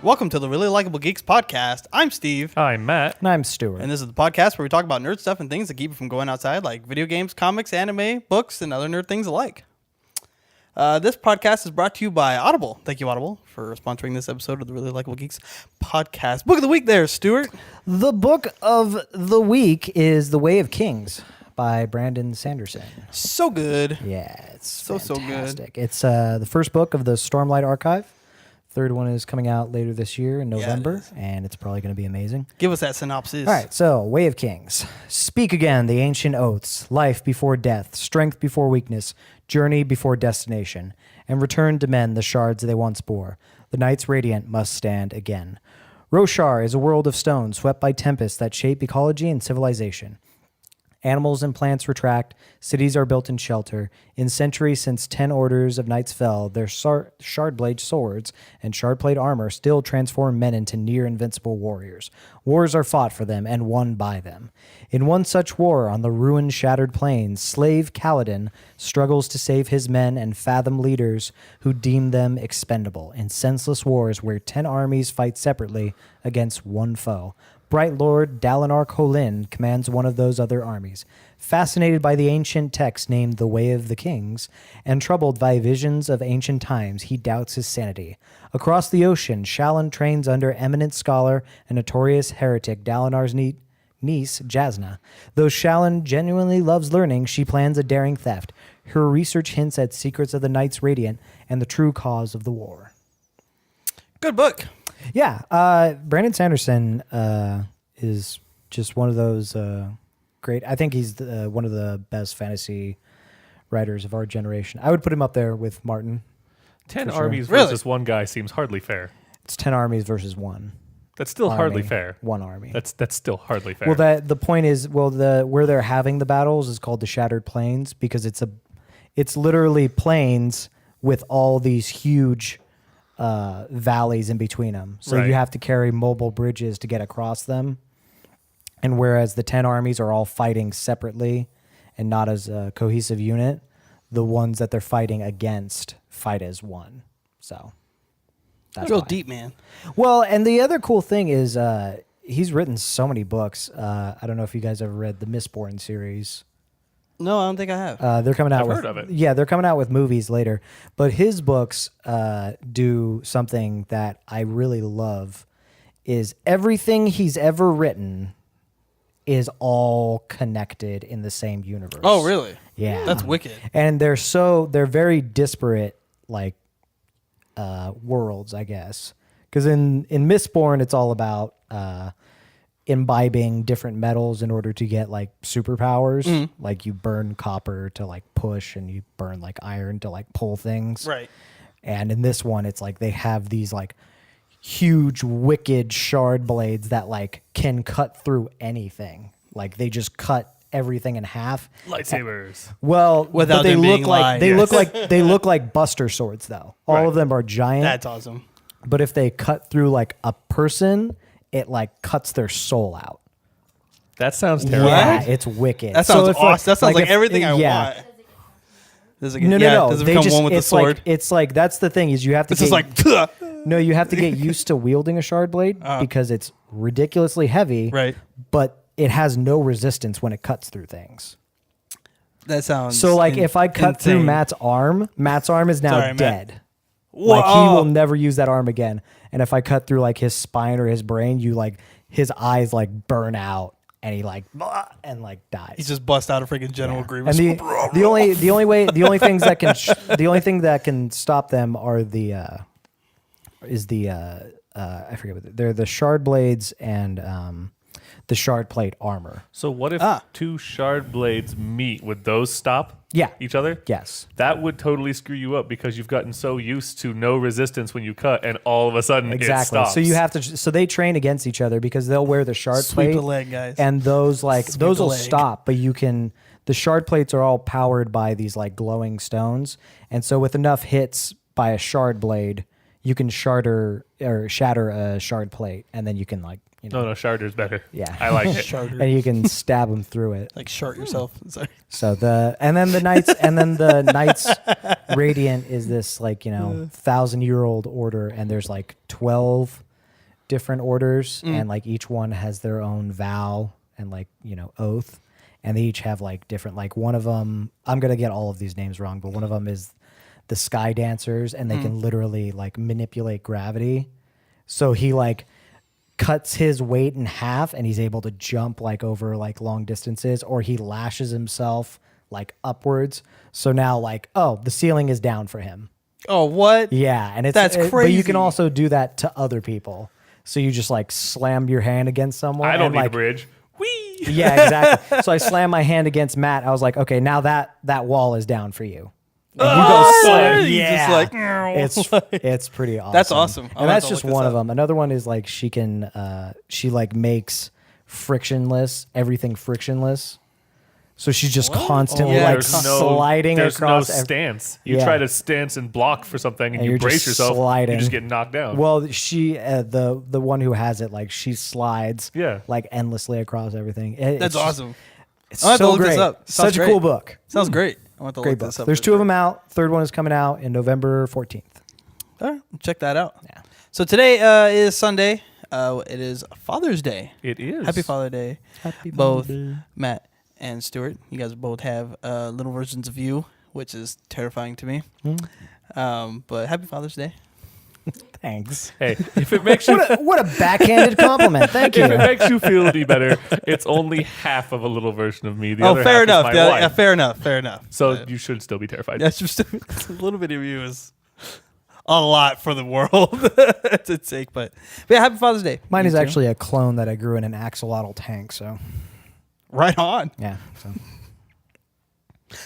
Welcome to the Really Likable Geeks Podcast. I'm Steve. I'm Matt. And I'm Stuart. And this is the podcast where we talk about nerd stuff and things that keep you from going outside, like video games, comics, anime, books, and other nerd things alike. This podcast is brought to you by Audible. Thank you, Audible, for sponsoring this episode of the Really Likable Geeks Podcast. Book of the week there, Stuart. The book of the week is The Way of Kings by Brandon Sanderson. So good. Yeah, it's so fantastic. good. It's the first book of the Stormlight Archive. Third one is coming out later this year in November, and it's probably going to be amazing. Give us that synopsis. All right, so Way of Kings. Speak again the ancient oaths, life before death, strength before weakness, journey before destination, and return to men the shards they once bore. The Knights Radiant must stand again. Roshar is a world of stone swept by tempests that shape ecology and civilization. Animals and plants retract, cities are built in shelter. In centuries since 10 orders of knights fell, their shard-blade swords and shard-plate armor still transform men into near-invincible warriors. Wars are fought for them and won by them. In one such war on the ruined, shattered plains, slave Kaladin struggles to save his men and fathom leaders who deem them expendable in senseless wars where 10 armies fight separately against one foe. Bright Lord Dalinar Kholin commands one of those other armies. Fascinated by the ancient text named The Way of the Kings, and troubled by visions of ancient times, he doubts his sanity. Across the ocean, Shallan trains under eminent scholar and notorious heretic Dalinar's niece, Jasna. Though Shallan genuinely loves learning, she plans a daring theft. Her research hints at secrets of the Knights Radiant and the true cause of the war. Good book. Yeah, Brandon Sanderson is just one of those great. I think he's one of the best fantasy writers of our generation. I would put him up there with Martin. 10 For sure. armies Really? versus one guy seems hardly fair. It's 10 armies versus one. That's still army, hardly fair. One army. That's still hardly fair. Well, the point is, where they're having the battles is called the Shattered Plains because it's literally plains with all these huge valleys in between them. So Right. you have to carry mobile bridges to get across them. And whereas the 10 armies are all fighting separately and not as a cohesive unit, the ones that they're fighting against fight as one. So that's Real why. deep, man. Well, and the other cool thing is he's written so many books. I don't know if you guys ever read the Mistborn series. No, I don't think I have. They're coming out I've with heard of it. Yeah, they're coming out with movies later. But his books do something that I really love is everything he's ever written is all connected in the same universe. Oh, really? Yeah. That's wicked. And they're very disparate like worlds, I guess. Because in Mistborn it's all about imbibing different metals in order to get like superpowers. Mm-hmm. Like you burn copper to like push and you burn like iron to like pull things. Right. And in this one, it's like they have these like huge wicked shard blades that like can cut through anything. Like they just cut everything in half. Lightsabers. Well, Without but they them look being like light, they yes. look like they look like Buster swords though. All Right. of them are giant. That's awesome. But if they cut through like a person, it like cuts their soul out. That sounds terrible. Yeah, it's wicked. That sounds if, awesome. That sounds like if- everything I yeah. want. Does it No. Does it They become just one with the it's sword? like it's like that's the thing is you have to. It's just like, no, you have to get used to wielding a shard blade because it's ridiculously heavy. Right. But it has no resistance when it cuts through things. That sounds So like if I cut through insane. Matt's arm is now Sorry, Matt. dead. Whoa. Like he will never use that arm again. And if I cut through like his spine or his brain, you like his eyes like burn out and he like blah, and like dies. He's just bust out a freaking General Grievous. And the only things that can the only thing that can stop them are I forget what they're the shard blades and the shard plate armor. So what if two shard blades meet? Would those stop Yeah. each other? Yes. That would totally screw you up because you've gotten so used to no resistance when you cut and all of a sudden it Exactly. stops. So you have to. So they train against each other because they'll wear the shard Sweep plate. the leg, guys. And those like Sweep those the will leg. stop, but you can. The shard plates are all powered by these like glowing stones, and so with enough hits by a shard blade, you can shatter a shard plate, and then you can like No, Sharder's better. Yeah. I like it. Sharder. and you can stab them through it. Like shart yourself. Sorry. So the Knights Radiant is this like 1,000-year-old order, and there's like 12 different orders, and like each one has their own vow and like oath, and they each have like different. Like one of them, I'm gonna get all of these names wrong, but one of them is the Sky Dancers, and they can literally like manipulate gravity. So he like cuts his weight in half, and he's able to jump like over like long distances, or he lashes himself like upwards. So now like, oh, the ceiling is down for him. Oh, what? Yeah, and That's crazy. But you can also do that to other people. So you just like slam your hand against someone. I don't and, need like, a bridge. Whee! Yeah, exactly. So I slammed my hand against Matt. I was like, okay, now that wall is down for you. And you go slam. You Yeah, just like, it's pretty awesome. That's awesome. I'll And have that's to just look this one of up. them. Another one is like she like makes frictionless, everything frictionless. So she's just constantly Yeah, like there's sliding there's across. no stance. You Yeah. try to stance and block for something, and you you're brace just yourself. sliding. You just get knocked down. Well, she the one who has it, like she slides, Yeah. like endlessly across everything. That's awesome. It's I'll have to so look this great. up. Sounds Such a great. cool book. Sounds great. I want to Great look book. this up. There's two of them out. Third one is coming out in November 14th. All right, check that out. Yeah. So today is Sunday. It is Father's Day. It is. Happy Father's Day. Happy Both Father's Day. Matt and Stuart. You guys both have little versions of you, which is terrifying to me. But happy Father's Day. Thanks. Hey, if it makes you What a backhanded compliment. Thank you. if it makes you feel any better, it's only half of a little version of me. The Oh, other fair half enough. Is my wife. Yeah, fair enough. Fair enough. So you should still be terrified. That's just a little bit of you is a lot for the world to take. But yeah, happy Father's Day. Mine You is too. actually a clone that I grew in an axolotl tank. So right on. yeah. So.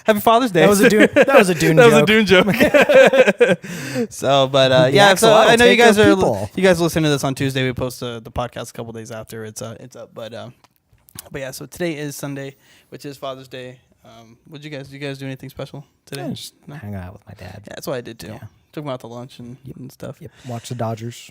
Happy Father's Day. That was a Dune. That was a Dune. That was a joke. Dune joke. So, but yeah, so axolotl I know you take guys care are of people. you guys listen to this on Tuesday. We post the podcast a couple days after it's up. But yeah, so today is Sunday, which is Father's Day. What you guys do anything special today? Yeah, just No? hang out with my dad. Yeah, that's what I did too. Yeah. Took him out to lunch and stuff. Yep. Watch the Dodgers.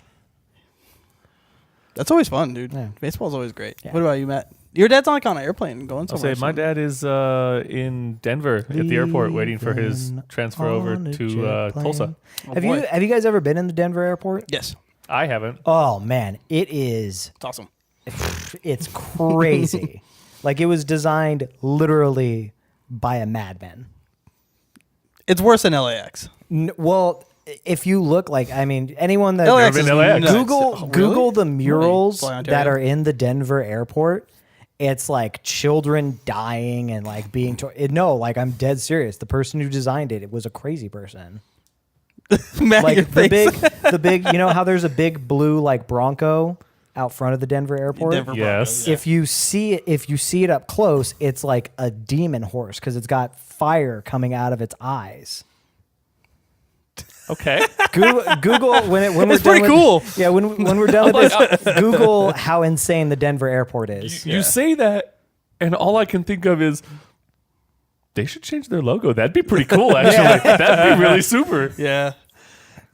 That's always fun, dude. Yeah. Baseball's always great. Yeah. What about you, Matt? Your dad's like on an airplane going I'll somewhere. say my dad is in Denver at the airport waiting for his Leaving transfer over on a to jet plane. Tulsa. Oh, Have boy. you guys ever been in the Denver airport? Yes. I haven't. Oh man, it is. It's awesome. It's crazy. Like it was designed literally by a madman. It's worse than LAX. Well, if you look like, I mean, anyone that LAX been is LAX? nuts. Google Oh, really? Google the murals Fly that Ontario? are in the Denver airport. It's like children dying and like being no, like I'm dead serious. The person who designed it was a crazy person. Matt, your Like face. the big, you know how there's a big blue like Bronco out front of the Denver airport? Denver Yes. Broncos, yeah. If you see it up close, it's like a demon horse because it's got fire coming out of its eyes. Okay. Google when we're It's done pretty with- cool. Yeah, when we're done with this, Google how insane the Denver airport is. You say that, and all I can think of is they should change their logo. That'd be pretty cool, actually. That'd be really super. Yeah.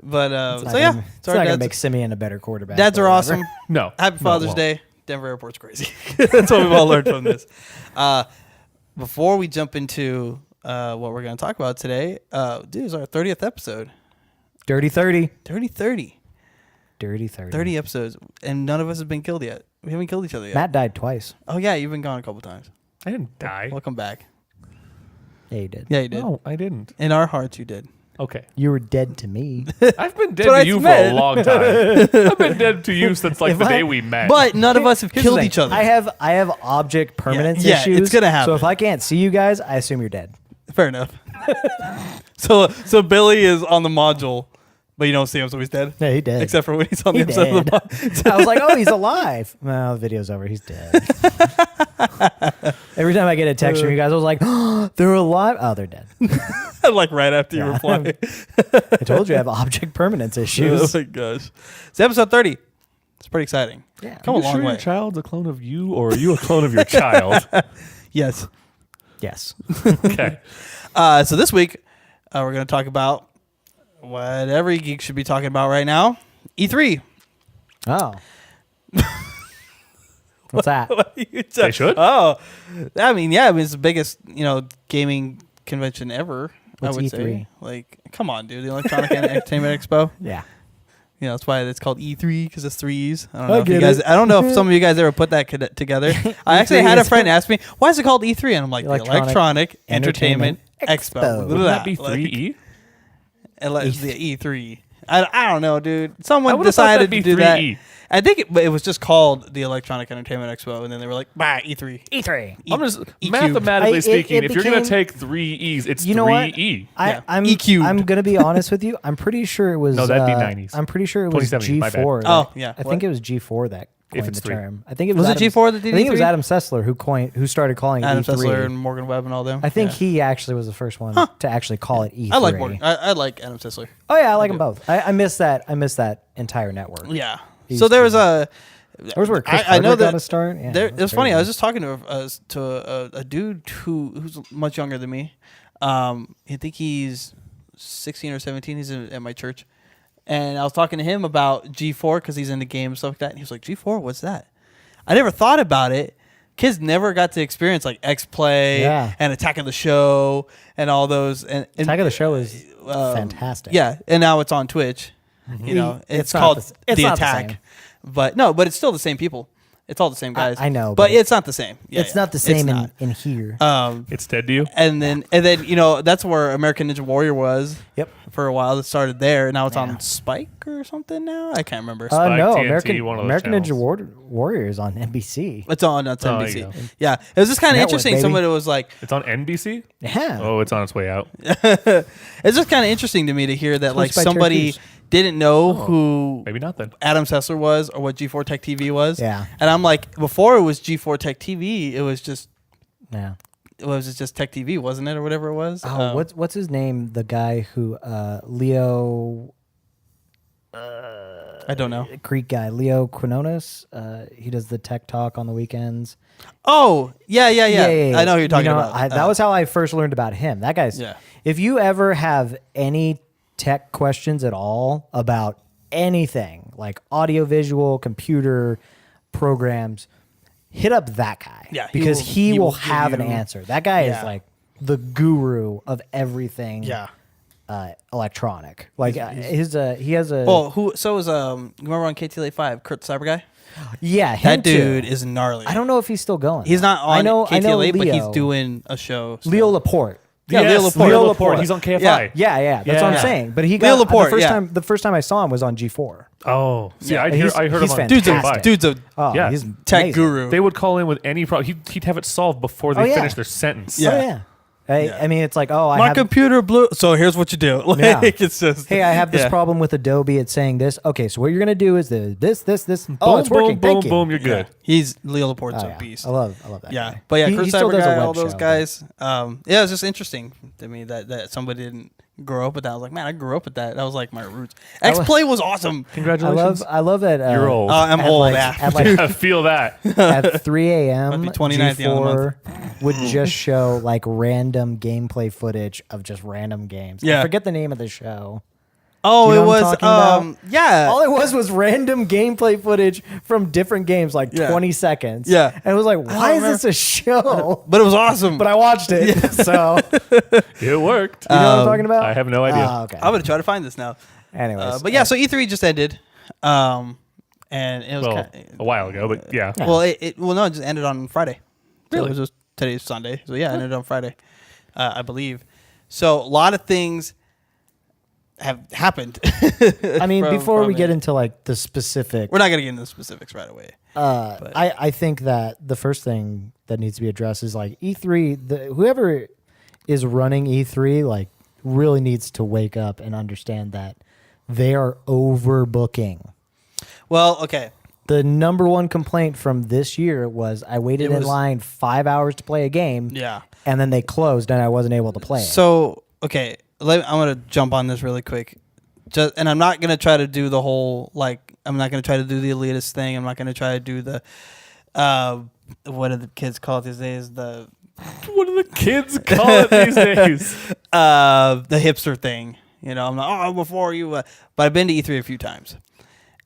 But It's so not yeah, gonna, it's so our not gonna dads, make Simeon a better quarterback. dads but are whatever. awesome. No. Happy No, it Father's won't. Day. Denver Airport's crazy. That's what we've all learned from this. Before we jump into what we're going to talk about today, dude, it's our 30th episode. Dirty 30. Dirty 30. Dirty 30. 30 episodes, and none of us have been killed yet. We haven't killed each other yet. Matt died twice. Oh, yeah, you've been gone a couple times. I didn't die. Welcome back. Yeah, you did. Yeah, you did. No, I didn't. In our hearts, you did. Okay. You were dead to me. I've been dead what to I you for meant. a long time. I've been dead to you since like If the I- day we met. But none of us have Here's the killed thing. each other. I have object permanence Yeah, issues. it's gonna happen. So if I can't see you guys, I assume you're dead. Fair enough. So Billy is on the module, but you don't see him, so he's dead. Yeah, he did. Except for when he's on the He episode of the dead. pod. I was like, oh, he's alive. Well, the video's over. He's dead. Every time I get a text from you guys, I was like, oh, they're alive. Oh, they're dead. Like right after you Yeah. reply. I told you I have object permanence Oh issues. my gosh. It's episode 30. It's pretty exciting. Yeah. Come Are a you long sure way. your child's a clone of you, or are you a clone of your child? Yes. Yes. Okay. So this week, we're going to talk about what every geek should be talking about right now. E3. Oh. What's that? They should? Oh. I mean, yeah. I mean, it's the biggest, gaming convention ever. What's I would E3? say. Like, come on, dude. The Electronic Entertainment Expo. Yeah. You know, that's why it's called E3 because it's 3 E's. I don't I know if you get guys. it. I don't know if some of you guys ever put that together. I actually had a is- friend ask me, "Why is it called E3?" And I'm like, Electronic "The Electronic Entertainment Expo. Expo." Wouldn't that be 3E? The E3. I don't know, dude. Someone would've thought decided that'd to be do that. 3E. I think it was just called the Electronic Entertainment Expo, and then they were like, "Bah, E3." E3. I'm just E-cubed. mathematically It speaking. If you're gonna became- take 3 E's, it's You know 3E. what? Yeah. I'm E-cubed. I'm gonna be honest with you. I'm pretty sure it was. No, that'd be 90s. I'm pretty sure it was 2070s, my bad. G4. Oh, yeah. I What? think it was G4 that coined it's the 3. term. I think it Was it Adam, G4 that did I think it was E3? Adam Sessler who started calling it Adam E3. Sessler and Morgan Webb and all them. I think Yeah. he actually was the first one to actually call it E3. I like Morgan. I like Adam Sessler. Oh yeah, I like do. them both. I miss that. I miss that entire network. Yeah. He's So there was cool. a. That was where Chris I know Hardwick got that. a start. Yeah, There, that's it was funny. crazy. I was just talking to a dude who's much younger than me. I think he's 16 or 17. He's at my church, and I was talking to him about G4 because he's into games and stuff like that. And he was like, "G4, what's that?" I never thought about it. Kids never got to experience like X Play Yeah. and Attack of the Show and all those. And Attack of the Show is fantastic. Yeah, and now it's on Twitch. You know, it's It's not called it's The not the Attack. same. But it's still the same people. It's all the same guys. I know, but but it's not the same. Yeah, it's not the same It's not. in here. It's dead to you. And then you know that's where American Ninja Warrior was. Yep. For a while, it started there. And now it's Yeah. on Spike or something. Now I can't remember. Spike, No, TNT, one of those American Ninja channels. Warrior is on NBC. It's on. It's Oh, there NBC. you go. Yeah, it was just kind of Network, interesting. baby. Somebody was like, It's on NBC. Yeah. Oh, it's on its way out. it's just kind of interesting to me to hear that like by somebody Turkeys. didn't know who Maybe not then. Adam Sessler was or what G4 Tech TV was. Yeah. And I'm like, before it was G4 Tech TV, it was just Yeah. just Tech TV, wasn't it, or whatever it was? Oh, what's his name? The guy who Leo I don't know. Greek guy, Leo Quinones. He does the tech talk on the weekends. Oh, yeah. I know who you're talking about. That was how I first learned about him. That guy's. Yeah. If you ever have any tech questions at all about anything like audiovisual, computer programs, hit up that guy. Yeah, because he will give have an you- answer. That guy Yeah. is like the guru of everything. Yeah. Electronic. Like he has a. Oh, who? So is remember on KTLA 5, Kurt the Cyber Guy? yeah, him That dude too. is gnarly. I don't know if he's still going. He's not on I know KTLA, but he's Leo. doing a show. still. Leo Laporte. Yeah, Yes, Leo Laporte. He's on KFI. Yeah. Yeah, that's what I'm Yeah. saying. But he Leo got Laporte, the first time I saw him was on G4. Oh, see, Yeah. I He's- heard he's him on fantastic. Dude's a Oh, Yeah. he's tech amazing. guru. They would call in with any problem. He'd have it solved before they Oh, yeah. finish their sentence. Yeah. Oh yeah. I mean, it's like, I My have, computer blew. So here's what you do. Like, Yeah. it's just. hey, I have this yeah. problem with Adobe. It's saying this. Okay, so what you're gonna do is this. Oh, Boom, it's working. boom, boom, Thank you. boom. You're good. He's Leo Laporte's Oh, a yeah. beast. I love that. Yeah, guy. but yeah, He Chris still Cyber does a Guy, web all those show, guys. Yeah, it was just interesting to me that somebody didn't grow up with that. I was like, man, I grew up with that. That was like my roots. X Play was awesome. Congratulations. I love that. You're old. I'm at old. like- Yeah. At like I feel that. at 3 a.m. Might be 29th the other G4 would just show like random gameplay footage of just random games. Yeah. I forget the name of the show. Oh, Do you know it what I'm was. talking Yeah. All it was random gameplay footage from different games, like Yeah. 20 seconds. Yeah. And it was like, why is remember. this a show? But it was awesome. But I watched it. So, It worked. you know what I'm talking about? I have no idea. Okay. I'm gonna try to find this now. Anyways. But yeah, so E3 just ended, and it was Well, a while ago, but yeah. well, it just ended on Friday. So Really? it was just today's Sunday, so yeah, it ended on Friday, I believe. So a lot of things have happened. I mean, before we from get it. into like the specific, We're not gonna get into the specifics right away. I think that the first thing that needs to be addressed is like E3. Whoever is running E3 like really needs to wake up and understand that they are overbooking. Well, okay. The number one complaint from this year was I waited It in was- line 5 hours to play a game, Yeah. and then they closed and I wasn't able to play it. So okay, I'm gonna jump on this really quick. And I'm not gonna try to do the whole like. I'm not gonna try to do the elitist thing. I'm not gonna try to do the. What do the kids call it these days? What do the kids call it these days? The hipster thing. You know, I'm like, before you. But I've been to E3 a few times,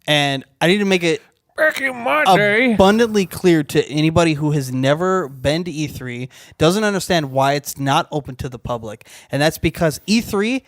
and I need to make it Back in my day. abundantly clear to anybody who has never been to E3, doesn't understand why it's not open to the public, and that's because E3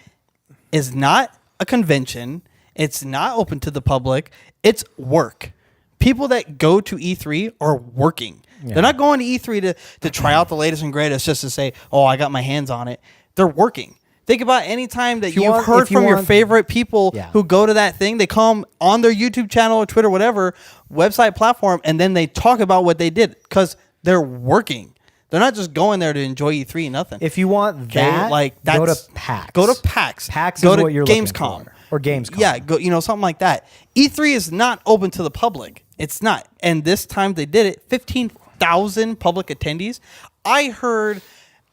is not a convention. It's not open to the public. It's work. People that go to E3 are working. Yeah. They're not going to E3 to try out the latest and greatest just to say, oh, I got my hands on it. They're working. Think about any time that you've heard from your favorite people who go to that thing. They come on their YouTube channel or Twitter, whatever, website platform, and then they talk about what they did because they're working. They're not just going there to enjoy E3 and nothing. If you want that, go to PAX. Go to PAX. PAX go is to what you're Gamescom. looking for. Or Gamescom. Yeah, something like that. E3 is not open to the public. It's not. And this time they did it. 15,000 public attendees. I heard,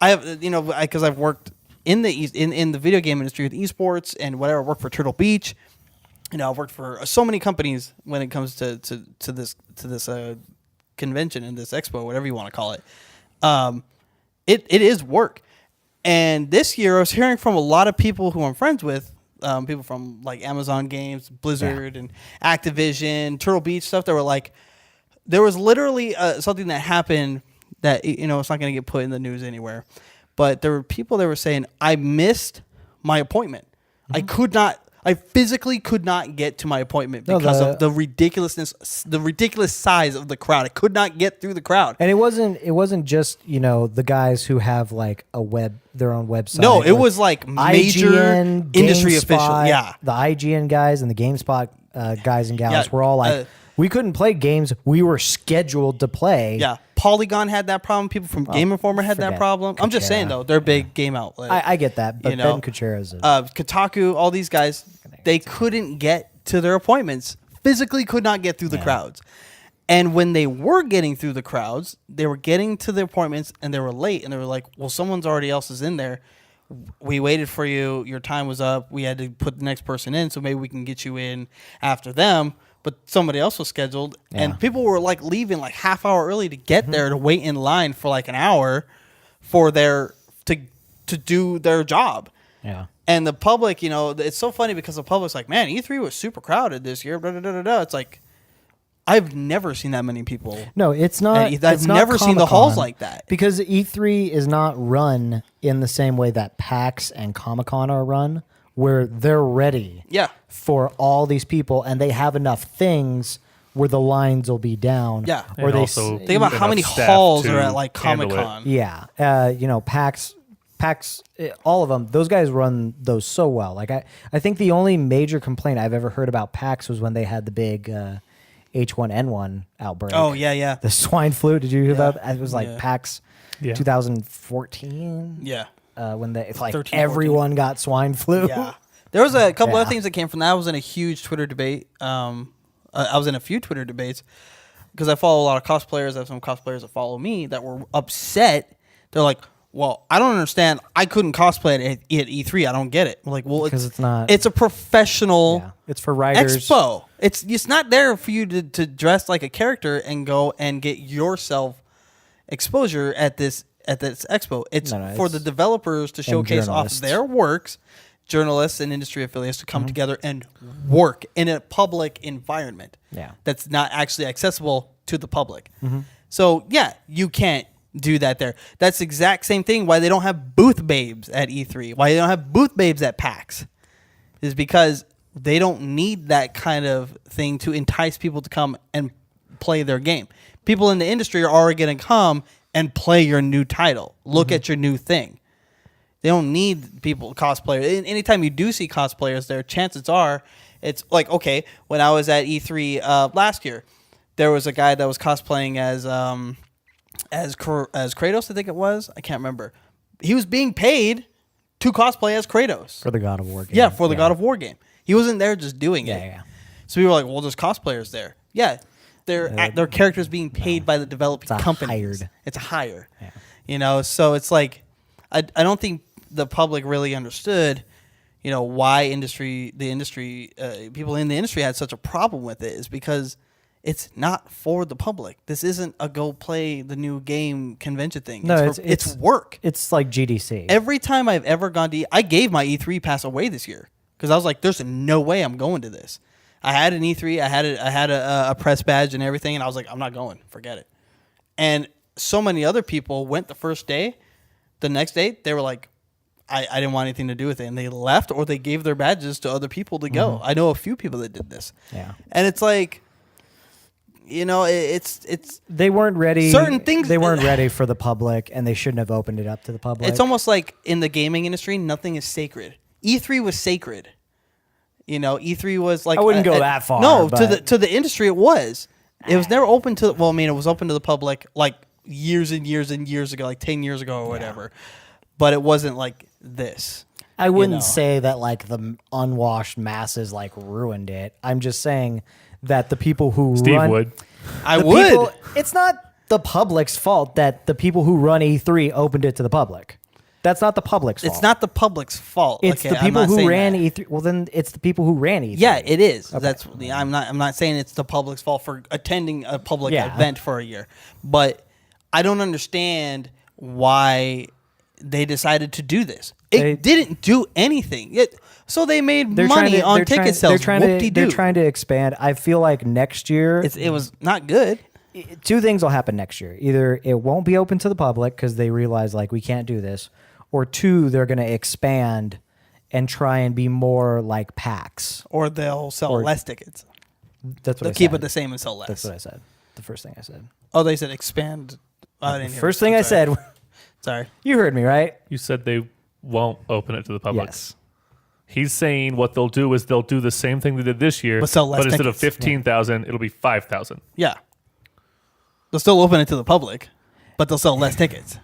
because I've worked in the video game industry with esports and whatever. I worked for Turtle Beach. I've worked for so many companies when it comes to this convention and this expo, whatever you want to call it. It is work. And this year I was hearing from a lot of people who I'm friends with, people from like Amazon Games, Blizzard, and Activision, Turtle Beach stuff. That were like, there was literally something that happened that it's not going to get put in the news anywhere, but there were people that were saying, I missed my appointment. Mm-hmm. I physically could not get to my appointment because of the ridiculous size of the crowd. I could not get through the crowd. And it wasn't just, the guys who have like their own website. No, it was like major IGN, industry GameSpot, officials. Yeah. The IGN guys and the GameSpot guys and gals were all like, we couldn't play games we were scheduled to play. Yeah. Polygon had that problem. People from Game Informer had that problem. I'm just saying, though, they're a big game outlet. I get that, but Ben Kuchera's Kotaku, all these guys, they couldn't get to their appointments. Physically could not get through the crowds. And when they were getting through the crowds, they were getting to the appointments and they were late. And they were like, well, someone's already else is in there. We waited for you. Your time was up. We had to put the next person in, so maybe we can get you in after them. But somebody else was scheduled, and people were like leaving like half hour early to get there to wait in line for like an hour for to do their job. Yeah. And the public, it's so funny because the public's like, man, E3 was super crowded this year. Blah, blah, blah, blah, blah. It's like, I've never seen that many people. No, it's not. I've never seen the halls like that. Because E3 is not run in the same way that PAX and Comic-Con are run, where they're ready for all these people and they have enough things where the lines will be down. Yeah. Or and they also think about how many halls are at like Comic-Con. Yeah. PAX, all of them, those guys run those so well. Like I think the only major complaint I've ever heard about PAX was when they had the big H1N1 outbreak. Oh, yeah. The swine flu. Did you hear about that? It was like PAX 2014. Yeah. When it's like 13, everyone got swine flu. Yeah. There was a couple other things that came from that. I was in a huge Twitter debate. I was in a few Twitter debates because I follow a lot of cosplayers. I have some cosplayers that follow me that were upset. They're like, well, I don't understand. I couldn't cosplay at E3. I don't get it. I'm like, well, because it's not. It's a professional. Yeah. It's for writers. Expo. It's not there for you to dress like a character and go and get yourself exposure at this expo. It's for the developers to showcase off their works, journalists and industry affiliates to come together and work in a public environment. Yeah. That's not actually accessible to the public. So you can't do that there. That's the exact same thing why they don't have booth babes at E3. Why they don't have booth babes at PAX is because they don't need that kind of thing to entice people to come and play their game. People in the industry are already going to come and play your new title. Look at your new thing. They don't need people, cosplayers. Anytime you do see cosplayers there, chances are it's like, okay, when I was at E3 last year, there was a guy that was cosplaying as Kratos, I think it was. I can't remember. He was being paid to cosplay as Kratos. For the God of War game. Yeah, for the God of War game. He wasn't there just doing it. Yeah. So we were like, well, there's cosplayers there. Yeah. Their characters being paid by the developing companies. It's a hire. Yeah. So it's like, I don't think the public really understood, why people in the industry had such a problem with it is because it's not for the public. This isn't a go play the new game convention thing. No, it's work. It's like GDC. Every time I've ever gone to, I gave my E3 pass away this year because I was like, there's no way I'm going to this. I had an E3, I had a press badge and everything, and I was like, I'm not going. Forget it. And so many other people went the first day. The next day, they were like, I didn't want anything to do with it, and they left or they gave their badges to other people to go. I know a few people that did this. Yeah. And it's like, it's They weren't ready. Certain things- They weren't ready for the public, and they shouldn't have opened it up to the public. it's almost like in the gaming industry, nothing is sacred. E3 was sacred. E3 was like I wouldn't go that far. No, but to the industry it was. It was never open to. Well, I mean, it was open to the public like years and years and years ago, like 10 years ago or whatever. But it wasn't like this. I wouldn't say that like the unwashed masses like ruined it. I'm just saying that the people who Steve run, would. I the would. people- it's not the public's fault that the people who run E3 opened it to the public. That's not the public's fault. It's not the public's fault. It's Okay, the I'm people not who saying ran that. E3. Well, then it's the people who ran E3. Yeah, it is. That's I'm not saying it's the public's fault for attending a public Yeah. event for a year, but I don't understand why they decided to do this. It didn't do anything. So they made money on ticket sales. They're trying to expand. I feel like next year It was not good. two things will happen next year. Either it won't be open to the public because they realize like we can't do this, or two, they're going to expand and try and be more like PAX. Or they'll sell less tickets. That's what They'll I keep said. it the same and sell less. That's what I said. The first thing I said. Oh, they said expand. I didn't hear First it. thing I'm I sorry. said. Sorry. You heard me, right? You said they won't open it to the public. Yes. He's saying what they'll do is they'll do the same thing they did this year, But sell less instead of tickets. 15,000, it'll be 5,000. Yeah. They'll still open it to the public, but they'll sell less tickets.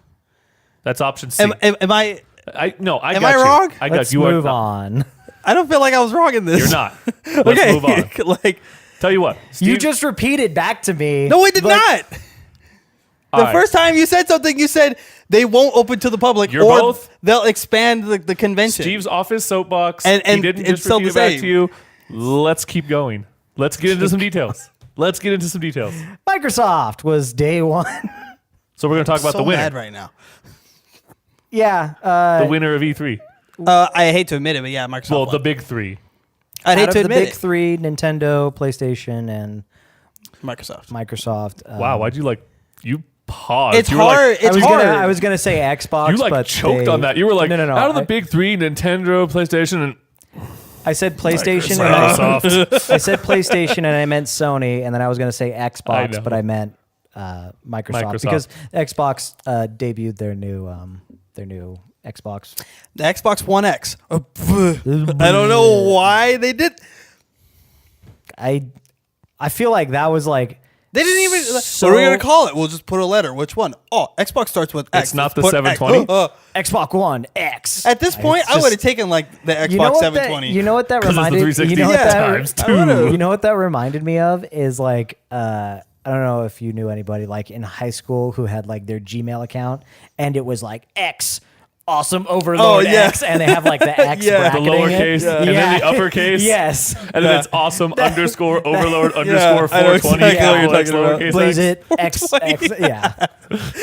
That's option C. Am I? Am I got you. wrong? I got Let's you. move are, on. I don't feel like I was wrong in this. You're not. Let's Okay. move on. Like, Tell you what. You Steve- just repeated back to me. no, I did like, not. All The right. first time you said something, you said they won't open to the public, You're or both- they'll expand the convention. Steve's off his soapbox. And he didn't it's just still repeat the it back same. to you. Let's keep going. Let's get into some details. Microsoft was day one. So we're going to talk about so the winner. mad right now. Yeah. The winner of E3. I hate to admit it, but yeah, Microsoft. Well, won. the big three. I'd hate out to of the admit big it. three, Nintendo, PlayStation, and Microsoft. Microsoft. Wow, why'd you you paused? It's You were hard. Like, it's hard. I was gonna say Xbox. you but choked they- on that. You were like, no. out of the big three, Nintendo, PlayStation, and I said PlayStation. Microsoft. I said PlayStation, and I meant Sony, and then I was gonna say I Xbox, know. but I meant Microsoft because Xbox debuted their new Xbox. The Xbox One X. I don't know why they did. I feel like that was like They didn't even. So- what are we gonna call it? We'll just put a letter. Which one? Oh, Xbox starts with X. It's not Let's the put 720? X. Xbox One X. At this point, I would have taken like the Xbox You know what 720. you know what that 'Cause it's the reminded? 360 You know what times that, two. You know what that reminded me of is like I don't know if you knew anybody like in high school who had like their Gmail account and it was like X awesome overload yeah. X and they have like the X Yeah. the bracketing lowercase it. and then the uppercase. Yes. And then it's awesome underscore overload I underscore know 420. exactly what you're X talking about. lowercase Blaze X. it X X yeah.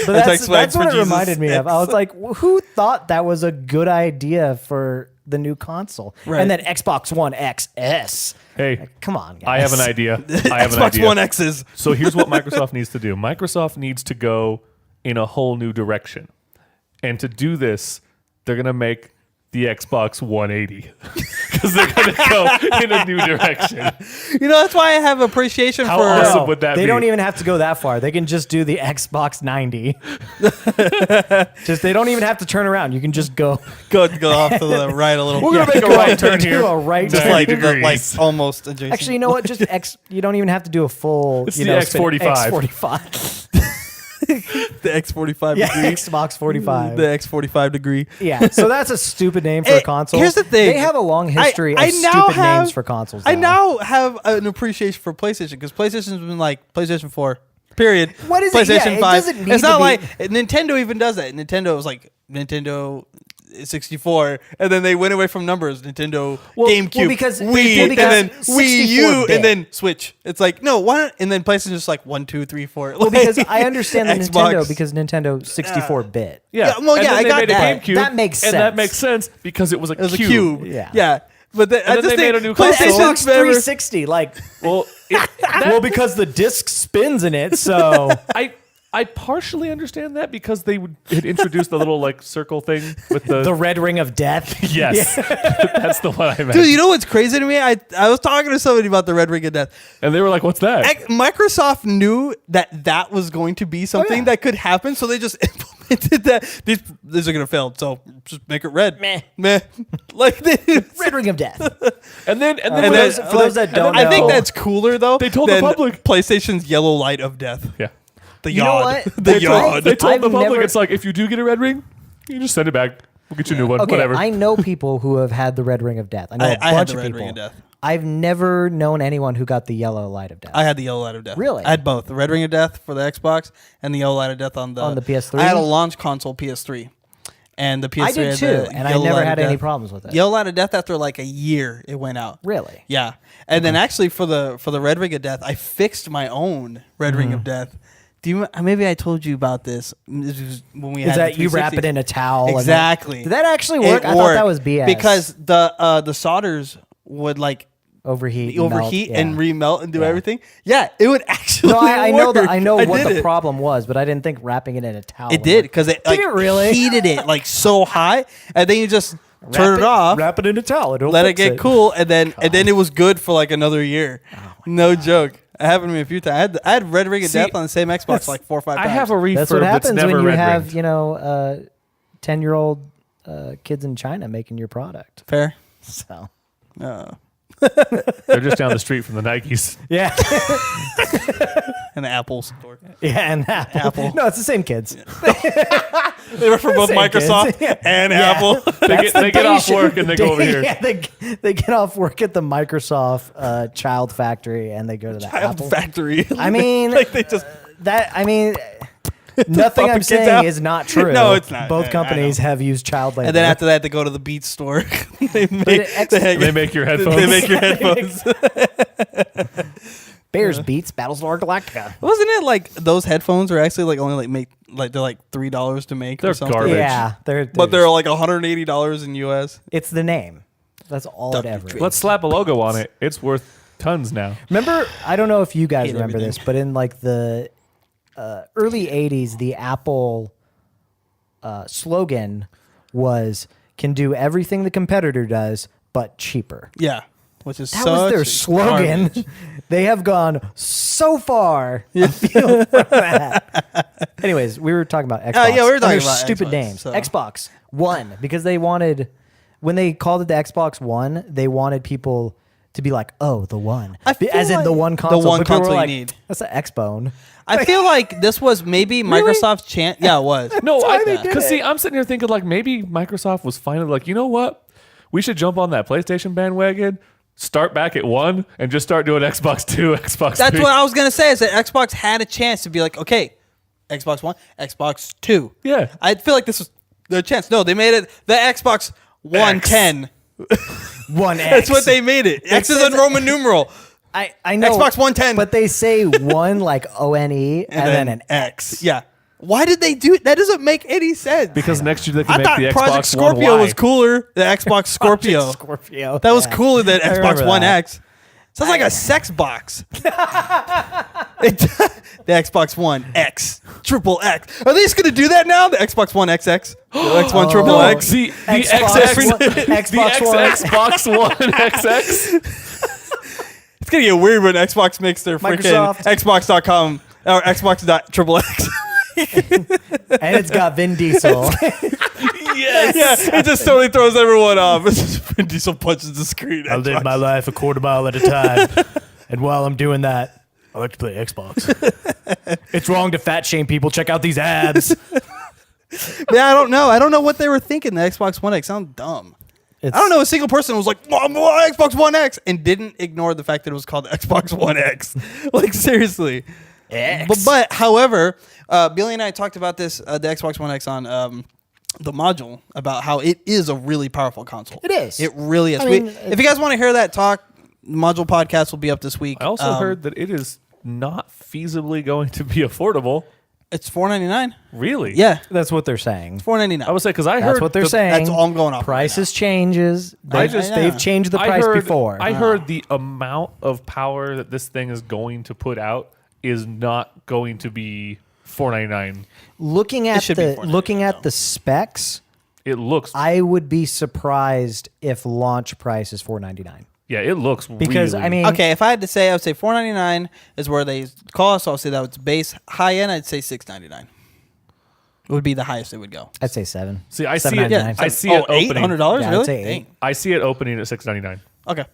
So like that's swag for what it Jesus reminded me of. I was like, who thought that was a good idea for the new console? Right. And then Xbox One XS. Hey, Come on, guys. I have an idea. I have an Xbox idea. One X's. So here's what Microsoft needs to do. Microsoft needs to go in a whole new direction. And to do this, they're going to make the Xbox 180 because they're going to go in a new direction. You know, that's why I have appreciation How for. awesome would that they be? don't even have to go that far. They can just do the Xbox 90. Just they don't even have to turn around. You can just go. Go off to the right a little. We're going to make a right turn do here. a right just turn. like degrees. like almost adjacent. Actually, you know what? Just X. You don't even have to do a full. It's you the know, X45. X45. the X45 Yeah, degree. Xbox 45. The X45 degree. Yeah, so that's a stupid name for a console. Here's the thing. They have a long history of now stupid have- names for consoles. I now. now have an appreciation for PlayStation because PlayStation's been like PlayStation 4. Period. What is it? PlayStation Yeah, it 5. doesn't need It's to not be- like Nintendo even does that. Nintendo was like Nintendo 64, and then they went away from numbers. Nintendo, GameCube, because- Wii, well, because and then Wii U, 64-bit. and then Switch. It's like no, why not? And then PlayStation's just like 1, 2, 3, 4. Well, because I understand the Xbox. Nintendo because Nintendo 64-bit. Yeah, well, And yeah, then I they got made that. a GameCube, That makes And that sense. makes sense because it was a It was a cube. cube. Yeah. But I then just they think made a new But console. Xbox PlayStation's better. 360, like, Well, well, because the disc spins in it, so I I partially understand that because they had introduced the little like circle thing with The red ring of death. Yes, that's the one I meant. Dude, you know what's crazy to me? I was talking to somebody about the red ring of death. And they were like, "What's that?" Microsoft knew that was going to be something that could happen, so they just implemented that. These are going to fail, so just make it red. Meh. Like Red ring of death. And then For those that don't know. I think that's cooler though. They told the than public. PlayStation's yellow light of death. Yeah. The You know yod. what? The That's right. yod. They told I've the public, never- it's like, if you do get a red ring, you just send it back. We'll get you a new one. Okay, Whatever. I know people who have had the red ring of death. I know a I had bunch the of red people. ring of death. I've never known anyone who got the yellow light of death. I had the yellow light of death. Really? I had both. The red ring of death for the Xbox and the yellow light of death on the PS3? I had a launch console PS3. And the PS3 I did had too, the and I yellow never light of had any death. problems with it. Yellow light of death after like a year it went out. Really? Yeah. And then actually for the red ring of death, I fixed my own red ring of death. Do you maybe I told you about this? This was when we Is had that the you wrap it 360. in a towel? Exactly. Did that actually work? I thought that was BS. because the solders would like overheat, overheat melt, and yeah. remelt and do everything. Yeah, it would actually. No, I know that. work. I know what did the it. problem was, but I didn't think wrapping it in a towel. It would did work. because it like it really? heated it like so high, and then you just turn it off, Wrap it in a towel. It'll let it fix get cool, and then it was good for like another year. Oh No joke. It happened to me a few times. I had Red Ring of See, Death on the same Xbox like 4 or 5 times. I have a refurb That's what happens never when you red have ringed. 10-year-old kids in China making your product. fair. So They're just down the street from the Nikes. yeah, And the Apple store. yeah, and Apple. No, it's the same kids. They were for both Same kids. Microsoft Yeah. and Yeah. Apple. They get off work and they go over here. Yeah, they get off work at the Microsoft child factory and they go to the Child Apple factory. I mean, like they just nothing pumping I'm kids saying out. is not true. No, it's not. Both I companies know. have used child labor. And then after that, they go to the Beats store. they make They make your headphones. They make your headphones. Bears beats Battlestar Galactica. Wasn't it like those headphones are actually like only like make like they're like $3 to make They're or something? garbage. Yeah, But they're like $180 in US. it's the name. That's all it ever is. Let's slap a logo on it. It's worth tons now. Remember, I don't know if you guys Hate remember everything. this, but in like the early 80s, the Apple slogan was can do everything the competitor does, but cheaper. Yeah, which is That such was their slogan. garbage. They have gone so far afield from that. Anyways, we were talking about Xbox. yeah, we were talking Under about stupid Xbox, names. so. Xbox One, because they wanted, when they called it the Xbox One, they wanted people to be like, oh, the one. I feel As in the like one the console. one But people were console you like, need. That's an X-Bone. I feel like this was maybe Microsoft's chance. Yeah, it was. No, why they did because it. see, I'm sitting here thinking like maybe Microsoft was finally like, you know what? We should jump on that PlayStation bandwagon, start back at 1, and just start doing Xbox 2, Xbox 3. That's what I was gonna say. Is that Xbox had a chance to be like, okay, Xbox One, Xbox 2. Yeah. I feel like this was their chance. No, they made it the Xbox 110. One X. That's what they made it. X is says- a Roman numeral. I know. Xbox 110. But they say one like O-N-E and then an X. Yeah. Why did they do it? That doesn't make any sense. Because next year they I can thought make the Project Xbox Scorpio One Y. was cooler. The Xbox Scorpio. Scorpio. That was Yeah. cooler than I Xbox remember One that. X. Sounds like a sex box. The Xbox One X, triple X. Are they just gonna do that now? The Xbox One XX, the X1 triple No, X. the Xbox XX, One- Xbox the One. Xbox One XX. It's gonna get weird when Xbox makes their freaking Microsoft. Xbox.com or Xbox.XXX. And it's got Vin Diesel. Yes. Yeah, it just totally throws everyone off. Vin Diesel punches the screen. I live my life a quarter mile at a time. And while I'm doing that, I like to play Xbox. It's wrong to fat shame people. Check out these abs. Yeah, I don't know. I don't know what they were thinking. The Xbox One X sounds dumb. I don't know a single person who was like, Xbox One X, and didn't ignore the fact that it was called the Xbox One X. Like, seriously. X. But however, Billy and I talked about this, the Xbox One X on the module, about how it is a really powerful console. It is. It really is. I mean, If you guys want to hear that talk, module podcast will be up this week. I also heard that it is not feasibly going to be affordable. It's $4.99. Really? Yeah, That's what they're saying. $4.99. I would say because I That's heard what they're the- saying. That's all I'm going off. Prices changes. I just- They've changed the price before. I heard the amount of power that this thing is going to put out is not going to be $499. Looking at should be $499, the specs, It looks I would be surprised if launch price is $499. yeah, it looks Because really, I mean, Okay, if I had to say, I would say $499 is where they cost. So I'll say that it's base. High end, I'd say $699. Would be the highest it would go. I'd say $7. See, I see it. $7.99. I see it opening. $800, Yeah, I'd really? say Dang. I see it opening at $699. Okay.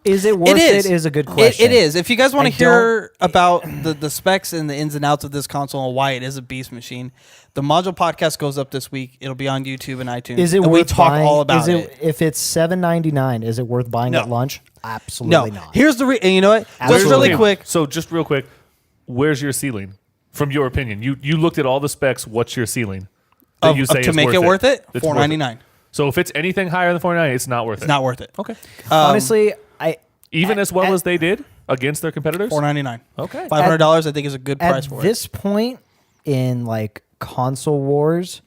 Is it worth it? Is a good question. It is. If you guys want I to hear about the specs and the ins and outs of this console and why it is a beast machine, the module podcast goes up this week. It'll be on YouTube and iTunes. Is it and worth we talk buying? all about it. If it's $7.99, is it worth buying No. at lunch? Absolutely No. not. Here's the and you know what? Just Absolutely. really quick. So just real quick, where's your ceiling? From your opinion, you looked at all the specs. What's your ceiling? That you say to is make it worth it, It's worth $499. So if it's anything higher than $499, it's not worth it. It's not worth it. Okay. Honestly, Even as well as they did against their competitors. $499. Okay. $500 I think is a good price at for this point in like console wars,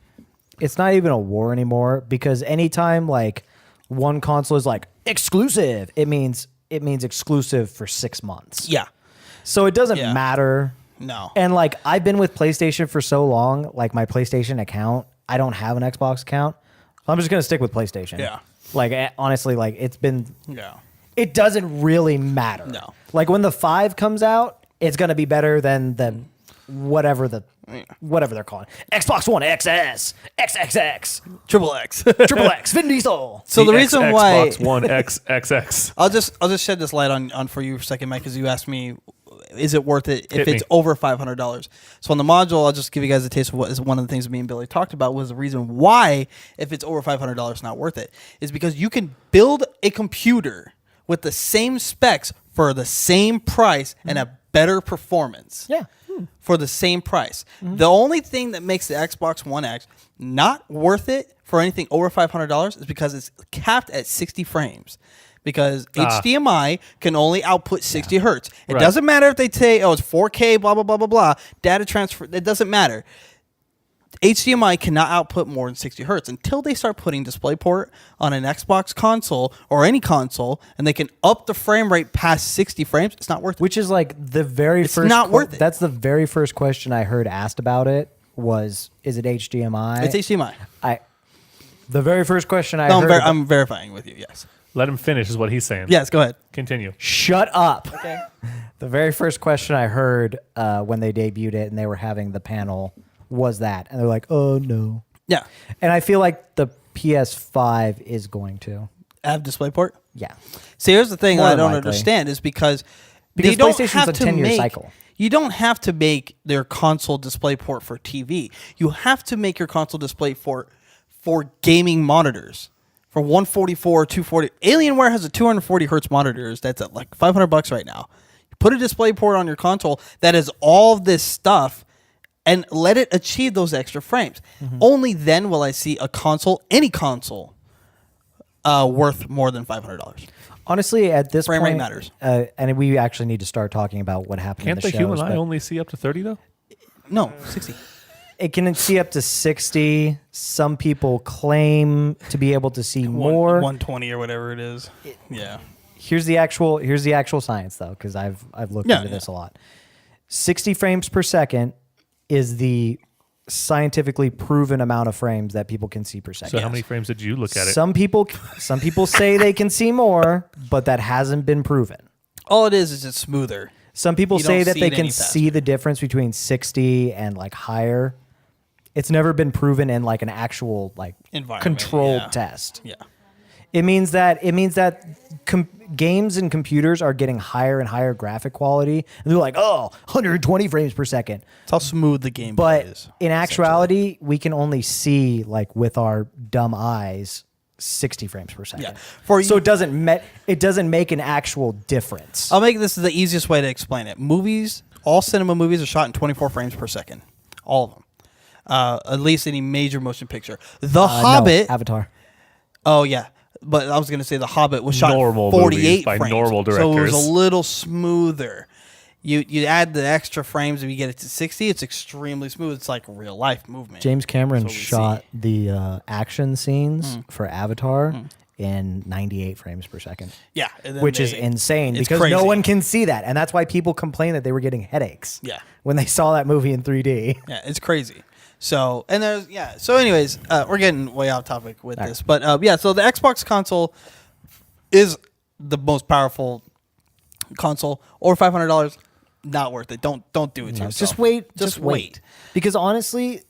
it's not even a war anymore because anytime like one console is like exclusive, it means exclusive for 6 months. it. Yeah. So it doesn't Yeah. matter. No. And like I've been with PlayStation for so long, like my PlayStation account, I don't have an Xbox account. I'm just gonna stick with PlayStation. Yeah. Like honestly, like it's been. Yeah. It doesn't really matter. No. Like when the 5 comes out, it's gonna be better than the whatever they're calling Xbox One XS, XXX, Triple X. Triple X, Vin Diesel. So the reason why Xbox One XXX. I'll just shed this light on for you for a second, Mike, because you asked me, is it worth it if Hit it's me. over $500? So on the module, I'll just give you guys a taste of what is one of the things me and Billy talked about was the reason why if it's over $500 it's not worth it is because you can build a computer with the same specs for the same price and a better performance. Yeah. For the same price. The only thing that makes the Xbox One X not worth it for anything over $500 is because it's capped at 60 frames. Because HDMI can only output 60 hertz. It Right. doesn't matter if they say, oh, it's 4K, blah, blah, blah, blah, blah. Data transfer, it doesn't matter. HDMI cannot output more than 60 hertz until they start putting DisplayPort on an Xbox console or any console, and they can up the frame rate past 60 frames. It's not worth it. Which is like the very It's first. not worth it. That's the very first question I heard asked about it was, is it HDMI? It's HDMI. The very first question I No, heard. I'm verifying with you. Yes. Let him finish is what he's saying. Yes. Go ahead. Continue. Shut up. Okay. The very first question I heard when they debuted it and they were having the panel was that, and they're like, "Oh no." Yeah. And I feel like the PS5 is going to. Have DisplayPort. Yeah. See, here's the thing More I don't likely. understand is because Because they don't PlayStation's have a to 10-year make. cycle. You don't have to make their console DisplayPort for TV. You have to make your console display for gaming monitors. For 144, 240. Alienware has a 240 hertz monitors that's at like $500 right now. You put a DisplayPort on your console that is all of this stuff and let it achieve those extra frames. Only then will I see a console, any console, worth more than $500. Honestly, at this Frame rate point, matters. And we actually need to start talking about what happened Can't in the the human shows. eye but only see up to 30 though? No, 60. It can see up to 60. Some people claim to be able to see more. 120 or whatever it is. Yeah. Here's the actual science though, because I've looked into this a lot. 60 frames per second is the scientifically proven amount of frames that people can see per second. So how many frames did you look at it? Some people say they can see more, but that hasn't been proven. All it is just smoother. Some people You say don't that see they it can any faster. see the difference between 60 and like higher. It's never been proven in like an actual like Environment, controlled yeah. test. Yeah. It means that games and computers are getting higher and higher graphic quality, and they're like, oh, 120 frames per second. It's how smooth the game But is. in actuality, we can only see like with our dumb eyes 60 frames per second. Yeah. For So you- it doesn't make an actual difference. I'll make this the easiest way to explain it. Movies, all cinema movies are shot in 24 frames per second. All of them. At least any major motion picture. The Hobbit. No, Avatar. Oh, yeah. But I was going to say The Hobbit was shot Normal in 48 movies by frames. normal So it was directors. a little smoother. You add the extra frames and you get it to 60, it's extremely smooth. It's like real life movement. James Cameron That's what we shot see. the action scenes for Avatar in 98 frames per second. Yeah, and then Which is insane it's because crazy. no one can see that. And that's why people complain that they were getting headaches. Yeah. When they saw that movie in 3D. Yeah, it's crazy. So, and there's, yeah. So anyways, we're getting way off topic with this. But yeah, so the Xbox console is the most powerful console. Over $500, not worth it. Don't do it to yourself. Just wait. Just wait. Because honestly,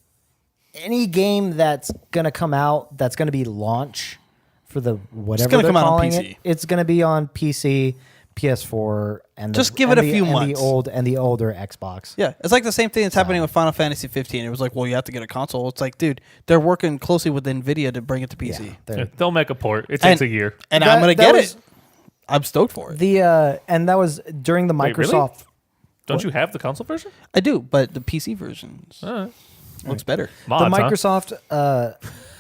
any game that's going to come out, that's going to be launch for the whatever gonna they're come out on calling PC. it's going to be on PC, PS4, and Just give it a few months. The older Xbox. Yeah, it's like the same thing that's happening with Final Fantasy 15. It was like, well, you have to get a console. It's like, dude, they're working closely with NVIDIA to bring it to PC. They'll make a port. It takes a year. And That- I'm going to that get was- it. I'm stoked for it. And that was during the Wait, really? Microsoft. Don't you have the console version? I do, but the PC version looks better. Mods, The huh? Microsoft.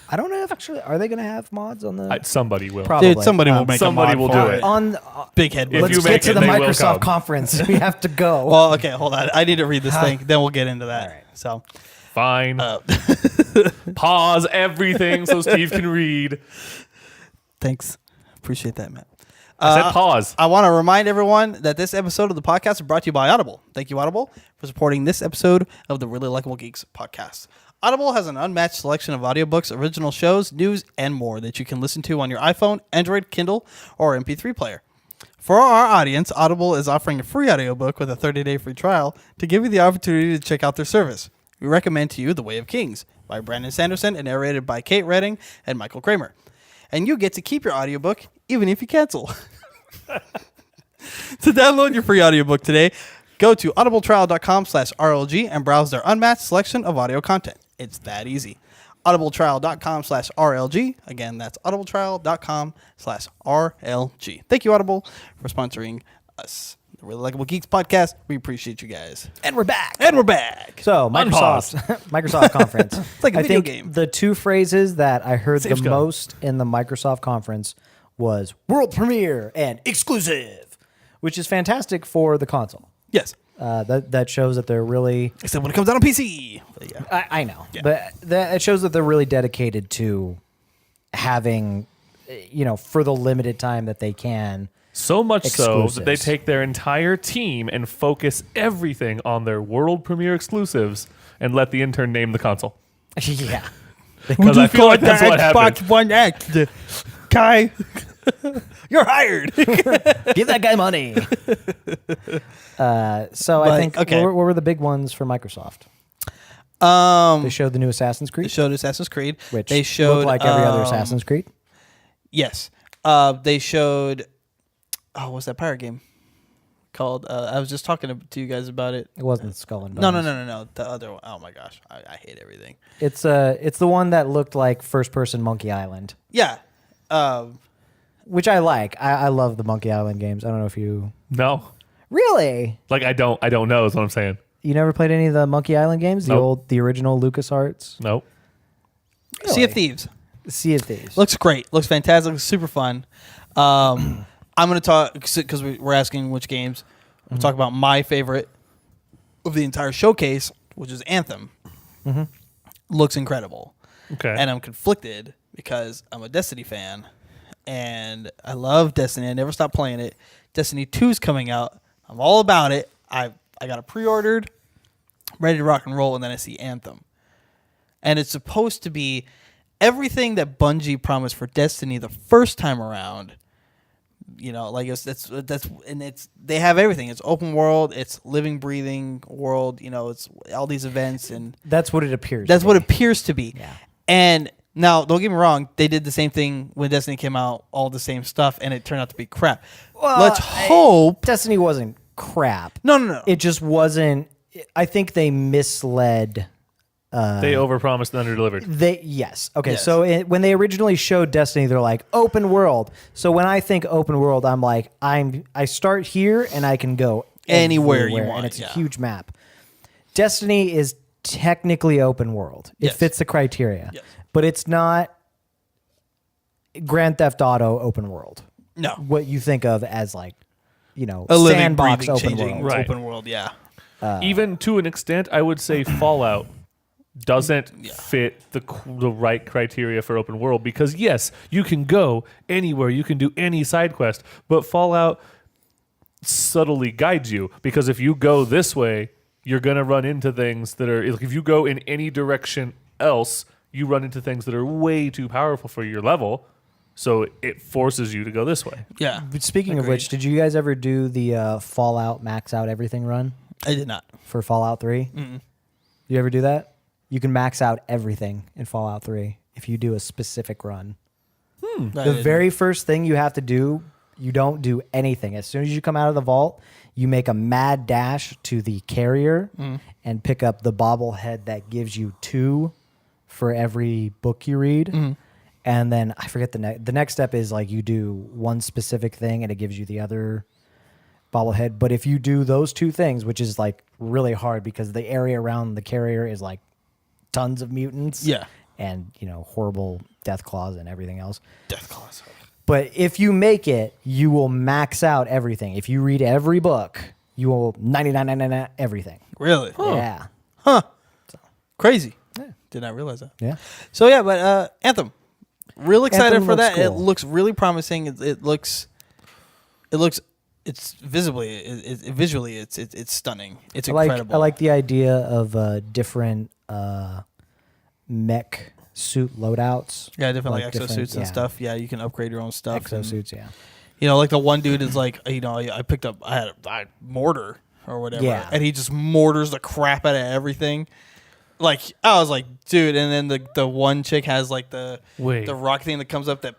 I don't know if actually are they going to have mods on the Somebody will. Probably. Dude, somebody will make somebody a mod will for do it. on. Big head. If Let's you get make to it, the they will Microsoft come. conference. We have to go. Well, okay, hold on. I need to read this thing. Then we'll get into that. All right. So, Fine. Pause everything so Steve can read. thanks. Appreciate that, Matt. I said pause. I want to remind everyone that this episode of the podcast is brought to you by Audible. Thank you, Audible, for supporting this episode of the Really Likable Geeks podcast. Audible has an unmatched selection of audiobooks, original shows, news, and more that you can listen to on your iPhone, Android, Kindle, or MP3 player. For our audience, Audible is offering a free audiobook with a 30-day free trial to give you the opportunity to check out their service. We recommend to you The Way of Kings by Brandon Sanderson and narrated by Kate Redding and Michael Kramer. And you get to keep your audiobook even if you cancel. To download your free audiobook today, go to audibletrial.com/RLG and browse their unmatched selection of audio content. It's that easy. audibletrial.com/RLG. Again, that's audibletrial.com/RLG. Thank you, Audible, for sponsoring us, the Really Likable Geeks podcast. We appreciate you guys. And we're back. And we're back. So Microsoft conference. It's like a I video think game. the two phrases that I heard Saves the gun. most in the Microsoft conference was world premiere and exclusive, which is fantastic for the console. Yes. That shows that they're really. Except when it comes out on PC. But yeah. I know, Yeah. but it shows that they're really dedicated to having, for the limited time that they can. So much so that they Exclusives. take their entire team and focus everything on their world premiere exclusives and let the intern name the console. Yeah. Because I feel like that's what happened. One X. Kai, you're hired. Give that guy money. So I think okay. what were the big ones for Microsoft? They showed the new Assassin's Creed, They showed Assassin's Creed. which they showed looked like every other Assassin's Creed. Yes. They showed. Oh, what's that pirate game called? I was just talking to you guys about it. It wasn't Skull and No. Bones. The other one. Oh my gosh, I hate everything. It's the one that looked like first person Monkey Island, Yeah. which I like. I love the Monkey Island games. I don't know if you No. really. Like I don't know is what I'm saying. You never played any of the Monkey Island games? Nope. The original LucasArts? Nope. Sea of Thieves. Sea of Thieves. Looks great. Looks fantastic. Looks super fun. I'm going to talk because we're asking which games. We'll talk about my favorite of the entire showcase, which is Anthem. Looks incredible. Okay. And I'm conflicted because I'm a Destiny fan and I love Destiny. I never stopped playing it. Destiny 2 is coming out. I'm all about it. I got it pre-ordered, ready to rock and roll, and then I see Anthem. And it's supposed to be everything that Bungie promised for Destiny the first time around. Like they have everything. It's open world, it's living, breathing world, it's all these events, and That's what it appears. that's to what be. it appears to be. Yeah. And now, don't get me wrong, they did the same thing when Destiny came out, all the same stuff, and it turned out to be crap. Well, Let's hope. Destiny wasn't crap. No. It just wasn't. I think they misled. They overpromised and underdelivered. Yes. Okay. Yes. So when they originally showed Destiny, they're like open world. So when I think open world, I'm like I start here and I can go Anywhere you everywhere, want, and it's yeah. a huge map. Destiny is technically open world. It Yes. fits the criteria, Yes. but it's not Grand Theft Auto open world. No. What you think of as like, A living, sandbox breathing, open changing world. Right. open world, yeah. Even to an extent, I would say Fallout doesn't fit the right criteria for open world, because yes, you can go anywhere, you can do any side quest, but Fallout subtly guides you, because if you go this way, you're going to run into things that are, if you go in any direction else, you run into things that are way too powerful for your level. So it forces you to go this way. Yeah. But speaking of which, did you guys ever do the Fallout max out everything run I did not. for Fallout 3? Mm-mm. You ever do that? You can max out everything in Fallout 3 if you do a specific run. The very first thing you have to do, you don't do anything. As soon as you come out of the vault, you make a mad dash to the carrier and pick up the bobblehead that gives you 2 for every book you read. And then I forget the next step is like you do one specific thing and it gives you the other bobblehead. But if you do those 2 things, which is like really hard because the area around the carrier is like tons of mutants. Yeah. And, horrible death claws and everything else. Death claws. But if you make it, you will max out everything. If you read every book, you will 99 everything. Really? Yeah. Huh. Crazy. Yeah. Did not realize that. Yeah. So yeah, but Anthem. Real excited Anthem for that. looks cool. It looks really promising. It looks. It's visually it's stunning. It's incredible. I like the idea of different mech suit loadouts. Yeah, different like different- exosuits and stuff. Yeah, you can upgrade your own stuff. Exosuits, yeah. Like the one dude is like, I picked up, I had mortar or whatever, Yeah. and he just mortars the crap out of everything. Like I was like, dude, and then the one chick has like the rock thing that comes up that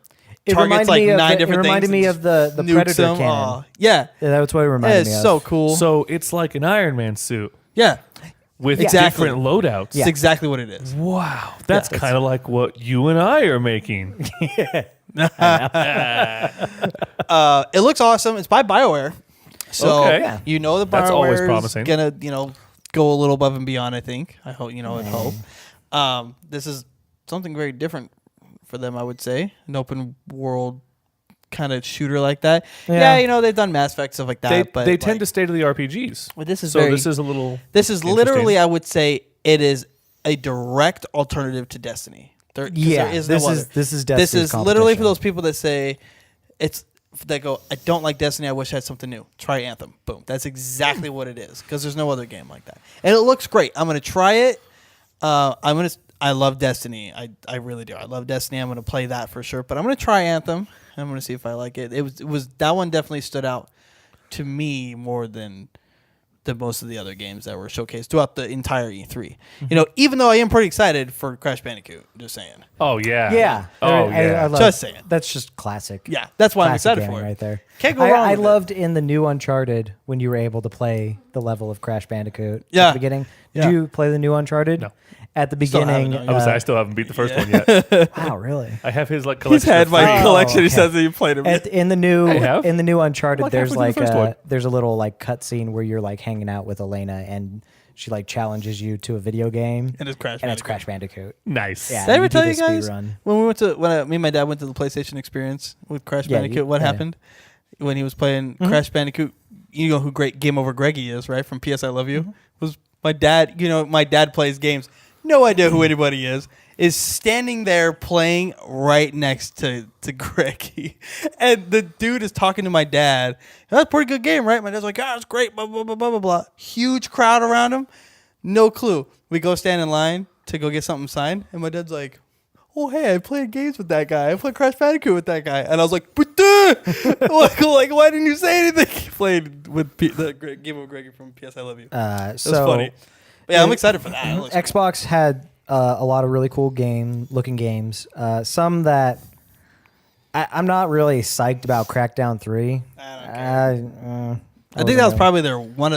targets like 9 different things. It reminded me of the nukes Predator them. cannon. Yeah, That's what it reminded me it's of. so cool. So it's like an Iron Man suit yeah, with Exactly. different loadouts. it's exactly what it is. Wow. That's Yeah, kind of like what you and I are making. It looks awesome. It's by BioWare, so Okay. Yeah. the That's always BioWare is promising. gonna go a little above and beyond. I think. I hope. I hope. This is something very different for them. I would say an open world kind of shooter like that. Yeah. Yeah, they've done Mass Effect stuff like that, but they tend to stay to the RPGs. Well, this is So very, this is a little. This is literally, I would say, it is a direct alternative to Destiny. There is no other. This is This Destiny's is literally for competition. those people that say that go, I don't like Destiny. I wish I had something new. Try Anthem. Boom. That's exactly what it is, because there's no other game like that, and it looks great. I'm gonna try it. I love Destiny. I really do. I love Destiny. I'm gonna play that for sure. But I'm gonna try Anthem. I'm gonna see if I like it. It was that one definitely stood out to me more than most of the other games that were showcased throughout the entire E3. Even though I am pretty excited for Crash Bandicoot. Just saying. Oh, yeah. Yeah. Oh, I yeah. love- Just saying. That's just classic. Yeah, that's why I'm Classic excited gaming for it. right there. Can't go wrong I with it. loved in the new Uncharted when you were able to play the level of Crash Bandicoot at Yeah. the beginning. Did Yeah. you play the new Uncharted? No. At the Still haven't, beginning. no, I still haven't beat the first one yet. Wow, really? I have his like He's collection. had of my free- collection. He okay. says that you played him. In the new I have? Uncharted, Like there's halfway through like the first one. there's a little like cutscene where you're like hanging out with Elena and she like challenges you to a video game. And it's Crash And Bandicoot. it's Crash Bandicoot. Nice. Yeah. Did I ever you do tell you the guys speedrun. when me and my dad went to the PlayStation Experience with Crash Yeah, Bandicoot? What yeah. happened when he was playing Crash Bandicoot? You know who great Game Over Greggy is, right? From PS I Love You. Was my dad? My dad plays games. No idea who anybody is. Is standing there playing right next to Greggy, and the dude is talking to my dad. That's a pretty good game, right? My dad's like, it's great. Blah blah blah blah blah blah. Huge crowd around him. No clue. We go stand in line to go get something signed, and my dad's like, oh, hey, I played games with that guy. I played Crash Bandicoot with that guy. And I was like, like, why didn't you say anything? He played with the Game of Greggy from PS I Love You. It was funny. But yeah, I'm excited for that. It looks Xbox had a lot of really cool looking games. Some that I'm not really psyched about. Crackdown 3. I think that was probably one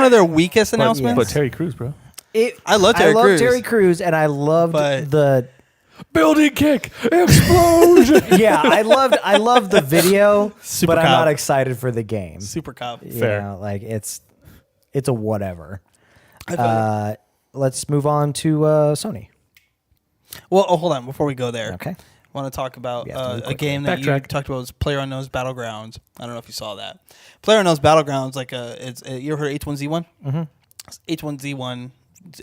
of their weakest announcements. But Terry Crews, bro. I love Terry Crews. Terry Crews, and I loved But- the Building kick. Explosion. yeah. I loved the video, Super but I'm cop. not excited for the game. Super cop. Fair. Like it's a whatever. I feel it. Let's move on to Sony. Well, hold on. Before we go there, Okay. I want to talk about We have to move a quickly. game that you Backtrack. talked about was PlayerUnknown's Battlegrounds. I don't know if you saw that. PlayerUnknown's Battlegrounds, you ever heard of H1Z1? Mm-hmm. H1Z1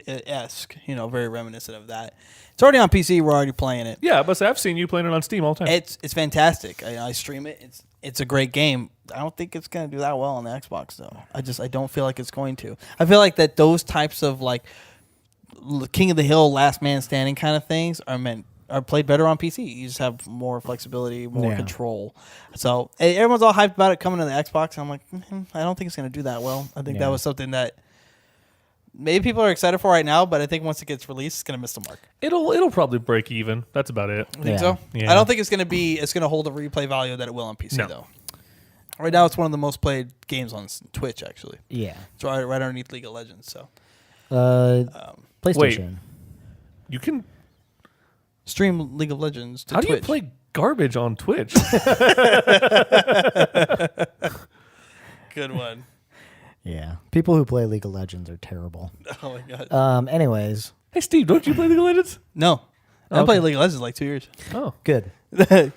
esque, very reminiscent of that. It's already on PC. We're already playing it. Yeah, but I've seen you playing it on Steam all the time. It's fantastic. I stream it. It's a great game. I don't think it's gonna do that well on the Xbox though. I don't feel like it's going to. I feel like that those types of like King of the Hill, Last Man Standing kind of things are played better on PC. You just have more flexibility, more control. So everyone's all hyped about it coming to the Xbox. And I'm like, I don't think it's gonna do that well. I think that was something that maybe people are excited for right now, but I think once it gets released, it's gonna miss the mark. It'll probably break even. That's about it. You think so? Yeah. I don't think it's gonna hold the replay value that it will on PC though. Right now, it's one of the most played games on Twitch. Actually, it's right underneath League of Legends. So, PlayStation. Wait, you can stream League of Legends to How Twitch. do you play garbage on Twitch? Good one. Yeah, people who play League of Legends are terrible. Oh my god. Anyways, Hey, Steve, don't you play League of Legends? No, I played League of Legends like 2 years. Oh, good.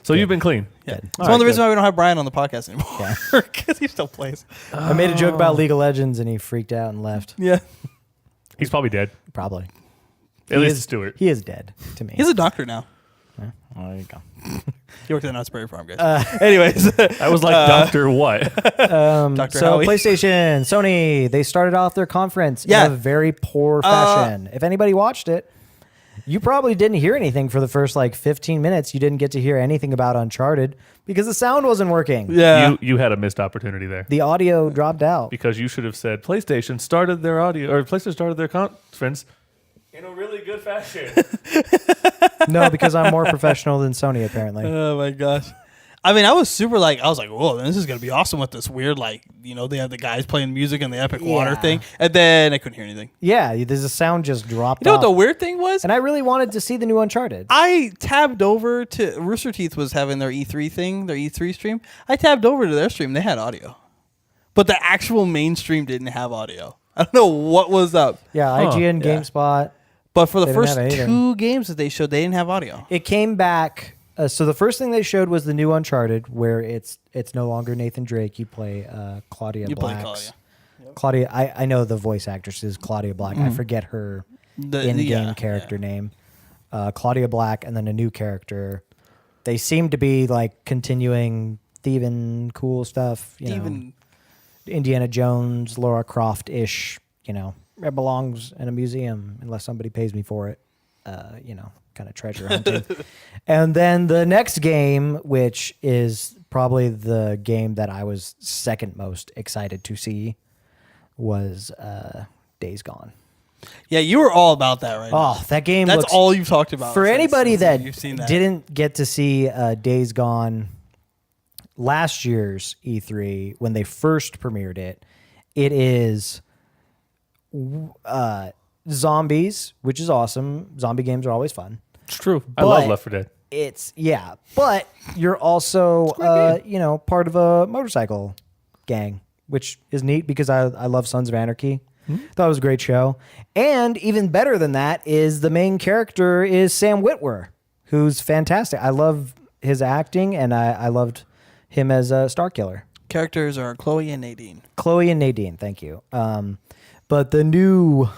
so you've been clean. Yeah, it's one of the reasons why we don't have Brian on the podcast anymore. Because he still plays. I made a joke about League of Legends and he freaked out and left. Yeah, He's probably dead. Probably. At least Stuart. He is dead to me. he's a doctor now. Well, there you go. He worked at an Osprey farm, guys. Anyways, I was like, Doctor what? Dr. So Howie. PlayStation, Sony, they started off their conference in a very poor fashion. If anybody watched it, you probably didn't hear anything for the first 15 minutes. You didn't get to hear anything about Uncharted because the sound wasn't working. Yeah, You had a missed opportunity there. The audio dropped out. Because you should have said PlayStation started their conference in a really good fashion. No, because I'm more professional than Sony, apparently. Oh my gosh. I mean, I was like, whoa, this is gonna be awesome with this weird, they have the guys playing music and the epic water thing, and then I couldn't hear anything. Yeah, the sound just dropped. You know off. what the weird thing was? And I really wanted to see the new Uncharted. I tabbed over to Rooster Teeth was having their E3 thing, their E3 stream. I tabbed over to their stream. They had audio, but the actual mainstream didn't have audio. I don't know what was up. Yeah, IGN, GameSpot. But for the They didn't first have anything. 2 games that they showed, they didn't have audio. It came back. So the first thing they showed was the new Uncharted, where it's no longer Nathan Drake. You play Claudia Black. Claudia. Claudia, I know the voice actress is Claudia Black. I forget her in-game character name. Claudia Black, and then a new character. They seem to be continuing thieving cool stuff. Indiana Jones, Laura Croft-ish. It belongs in a museum unless somebody pays me for it. Kind of treasure hunting. And then the next game, which is probably the game that I was second most excited to see, was Days Gone. Yeah, you were all about that right now. Oh, that game That's looks, all you've talked about. for anybody that you've seen that. didn't get to see Days Gone last year's E3 when they first premiered it, it is zombies, which is awesome. Zombie games are always fun. It's true. I love But Left 4 Dead. But you're also part of a motorcycle gang, which is neat because I love Sons of Anarchy. Thought it was a great show. And even better than that is the main character is Sam Witwer, who's fantastic. I love his acting, and I loved him as a Star Killer. Characters are Chloe and Nadine. Chloe and Nadine, thank you. But the new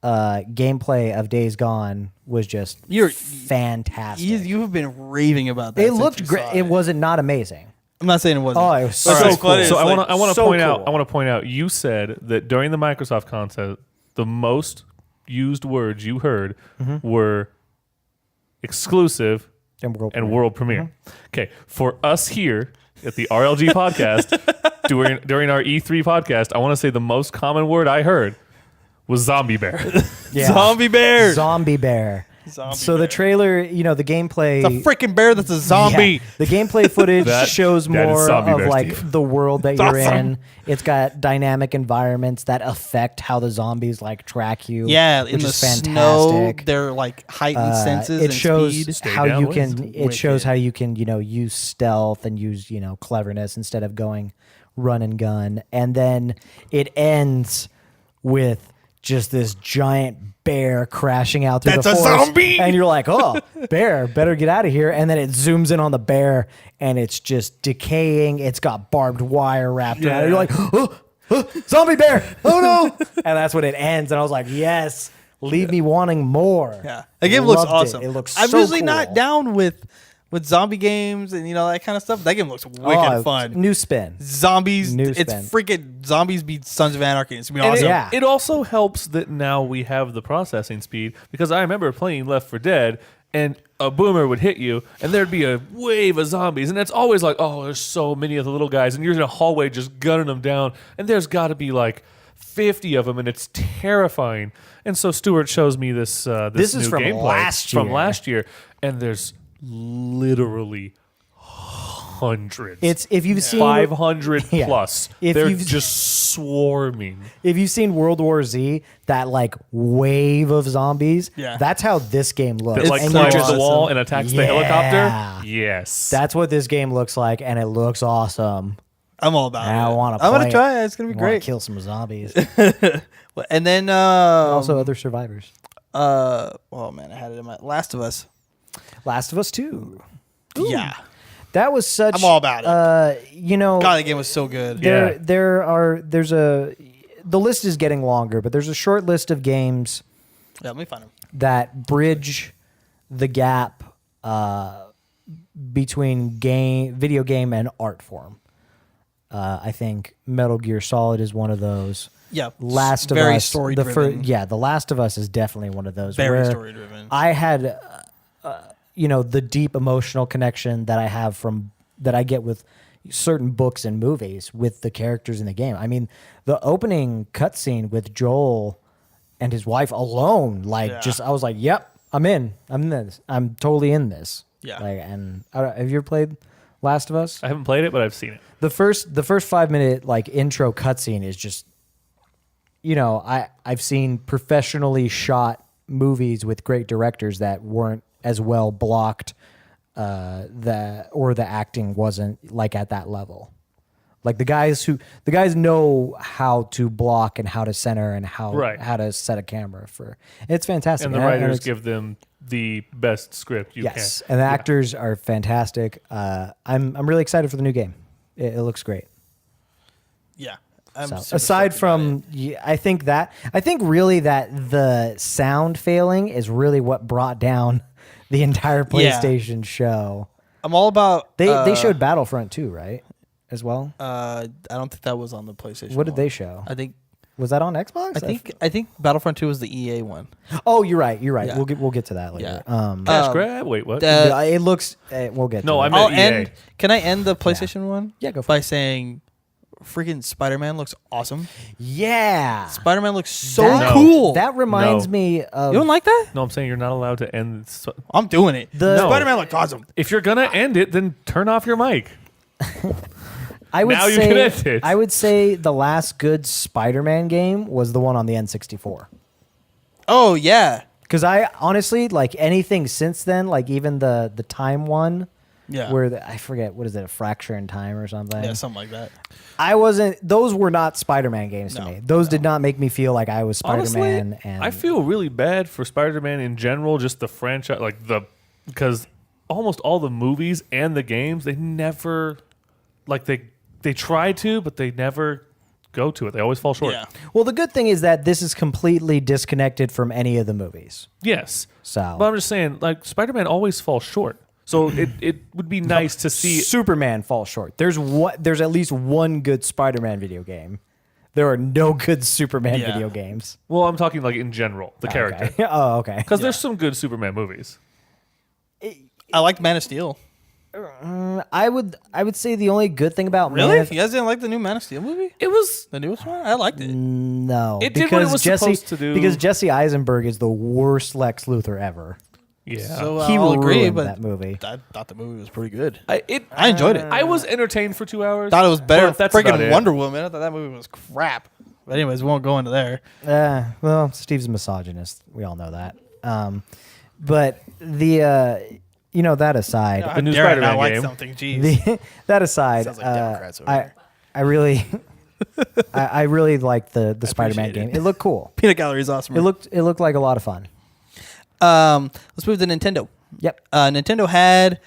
gameplay of Days Gone was just fantastic. You have been raving about that. It looked great. It wasn't not amazing. I'm not saying it wasn't. Oh, it was All so right, cool. So I want to so point cool. out. I want to point out. You said that during the Microsoft content, the most used words you heard were exclusive And world premiere. Okay, for us here at the RLG Podcast during our E3 podcast, I want to say the most common word I heard was zombie bear. Yeah. Zombie bear. Zombie bear. Zombie The trailer, the gameplay. It's a freaking bear that's a zombie. Yeah, the gameplay footage That shows is more zombie of bear, Steve. the world that It's you're awesome. in. It's got dynamic environments that affect how the zombies track you. Yeah, which in the is snow, fantastic. they're heightened senses It and shows speed. Stay how down, you boys. can. It shows how you can use stealth and use cleverness instead of going run and gun. And then it ends with just this giant bear crashing out through That's the a forest. zombie! And you're like, oh, bear, better get out of here. And then it zooms in on the bear and it's just decaying. It's got barbed wire wrapped around it. You're like, oh, zombie bear. Oh no. And that's when it ends. And I was like, yes, leave me wanting more. Yeah. The game looks Loved awesome. It looks I'm so usually cool. not down with zombie games and that kind of stuff. That game looks wicked fun. New spin. Zombies. New It's spin. freaking zombies beat Sons of Anarchy. It's gonna be And awesome. Yeah. it also helps that now we have the processing speed, because I remember playing Left 4 Dead and a boomer would hit you and there'd be a wave of zombies, and it's always like, oh, there's so many of the little guys, and you're in a hallway just gunning them down, and there's got to be like 50 of them, and it's terrifying. And so Stuart shows me this This is new from gameplay last from year. last year, and there's literally hundreds. It's if you've seen 500 Yeah. plus. If They're you've- just swarming. If you've seen World War Z, that like wave of zombies, Yeah. that's how this game looks. That like And you climbs just- the wall and attacks the Yeah. helicopter. Yes. That's what this game looks like, and it looks awesome. I'm all about And it. I want to. I'm gonna try it. It's gonna be great. Kill some zombies. And then Also, other survivors. oh man, I had it in my Last of Us. Last of Us 2. Yeah. That was such. I'm all about it. God, that game was so good. Yeah. The list is getting longer, but there's a short list of games Yeah, let me find them. that bridge the gap between video game and art form. I think Metal Gear Solid is one of those. Yeah. Last of very Us, story the driven. The Last of Us is definitely one of those. Very where story driven. I had, the deep emotional connection that I have that I get with certain books and movies with the characters in the game. I mean, the opening cutscene with Joel and his wife alone, I was like, yep, I'm in this. I'm totally in this. Yeah. Have you ever played Last of Us? I haven't played it, but I've seen it. The first 5-minute intro cutscene is just, I've seen professionally shot movies with great directors that weren't as well blocked, the acting wasn't at that level. Like the guys know how to block and how to center and how to set a camera for. It's fantastic. And the writers give them the best script you yes, can. and the actors are fantastic. I'm really excited for the new game. It looks great. Yeah. Aside from, I think really that the sound failing is really what brought down the entire PlayStation show. I'm all about. They showed Battlefront 2, right? As well. I don't think that was on the PlayStation. What did they show? I think. Was that on Xbox? I think Battlefront 2 was the EA one. Oh, you're right. Yeah. We'll get to that later. Yeah. Cash grab? Wait, what? It looks. We'll get. No, to I it. meant EA. Can I end the PlayStation one? Yeah, go for by it. saying, freaking Spider-Man looks awesome. Yeah. Spider-Man looks so That- cool. That reminds No. me of. You don't like that? No, I'm saying you're not allowed to end. I'm doing it. No. Spider-Man looked awesome. If you're going to end it, then turn off your mic. I would Now you say. can end it. I would say the last good Spider-Man game was the one on the N64. Oh yeah. Because I honestly anything since then, even the time one, Yeah. where I forget what is it, a fracture in time or something. Yeah, something like that. I wasn't. Those were not Spider-Man games to No, me. Those did not make me feel like I was Spider-Man. Honestly, And I feel really bad for Spider-Man in general, just the franchise, because almost all the movies and the games, they never, they try to, but they never go to it. They always fall short. Yeah. well, the good thing is that this is completely disconnected from any of the movies. Yes. So, But I'm just saying, Spider-Man always falls short. So it would be nice to see. Superman falls short. There's at least one good Spider-Man video game. There are no good Superman Yeah. video games. Well, I'm talking in general, the character. Okay. Oh, okay. Because there's some good Superman movies. I liked Man of Steel. I would say the only good thing about Really? Man of, You guys didn't like the new Man of Steel movie? It was. The newest one? I liked it. no, It did what it was supposed to do. Because Jesse Eisenberg is the worst Lex Luthor ever. Yeah. So He I'll agree, ruined but that movie. I thought the movie was pretty good. I enjoyed it. I was entertained for 2 hours. Thought it was better but than that's about freaking it. Wonder Woman. I thought that movie was crap. But anyways, we won't go into there. Well, Steve's a misogynist. We all know that. But the that aside, How The new dare I Spider-Man not like game. something. Jeez. that aside, Sounds like Democrats over I there. I really I really liked the Spider-Man appreciate game. it. It looked cool. Peanut Gallery is awesome. It looked like a lot of fun. Let's move to Nintendo. Yep. Nintendo had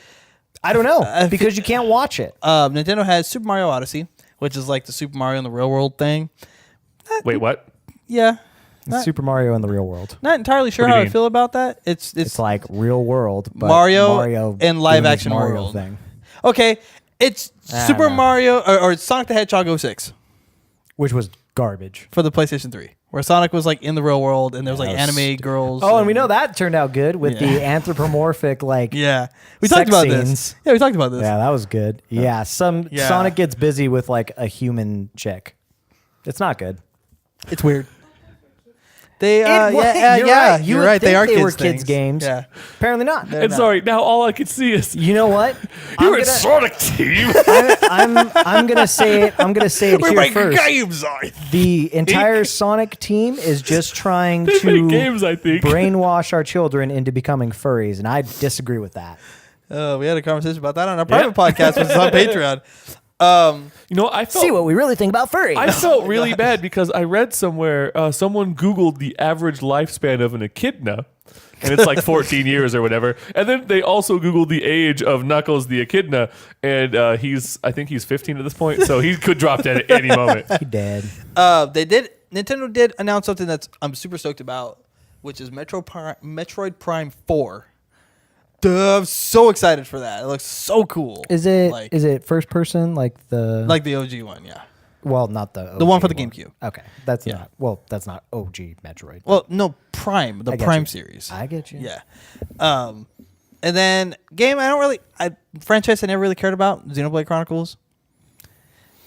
I don't know because you can't watch it. Nintendo had Super Mario Odyssey, which is like the Super Mario in the real world thing. Wait, what? Yeah. Super Mario in the real world. Not entirely sure What do you how I mean? feel about that. It's Like real world, but Mario in live doing his action Mario world. thing, okay. It's I Super don't know. Mario or it's Sonic the Hedgehog 06 which was garbage. for the PlayStation 3, where Sonic was like in the real world and there was like that was anime girls. Oh, and we know that turned out good with Yeah. the anthropomorphic Yeah, we sex talked about scenes. this. Yeah, we talked about this. Yeah, that was good. Yeah, Yeah. Sonic gets busy with like a human chick. It's not good. It's weird. They You're yeah, right. You you're would right. They think are they kids were kids things. games. Yeah. Apparently not. And sorry, now all I can see is You know what? you're in Sonic Team. I'm gonna say it. I'm gonna say it We're here making first. games on it. The entire Sonic team is just trying They to make games, I think. brainwash our children into becoming furries, and I disagree with that. We had a conversation about that on our private podcast, which is on Patreon. You know, I felt See what we really think about furries. I felt really bad because I read somewhere someone Googled the average lifespan of an echidna, and it's like 14 years or whatever. And then they also Googled the age of Knuckles the echidna, and I think he's 15 at this point, so he could drop dead at any moment. He dead. Nintendo did announce something that I'm super stoked about, which is Metroid Prime 4. Duh, I'm so excited for that. It looks so cool. Is it like first person like the the OG one? Yeah. well not the The one OG for the GameCube. Okay, that's Yeah. that's not OG Metroid. Well, no, Prime, the I get Prime you. series. I get you. Yeah. And then game franchise I never really cared about, Xenoblade Chronicles.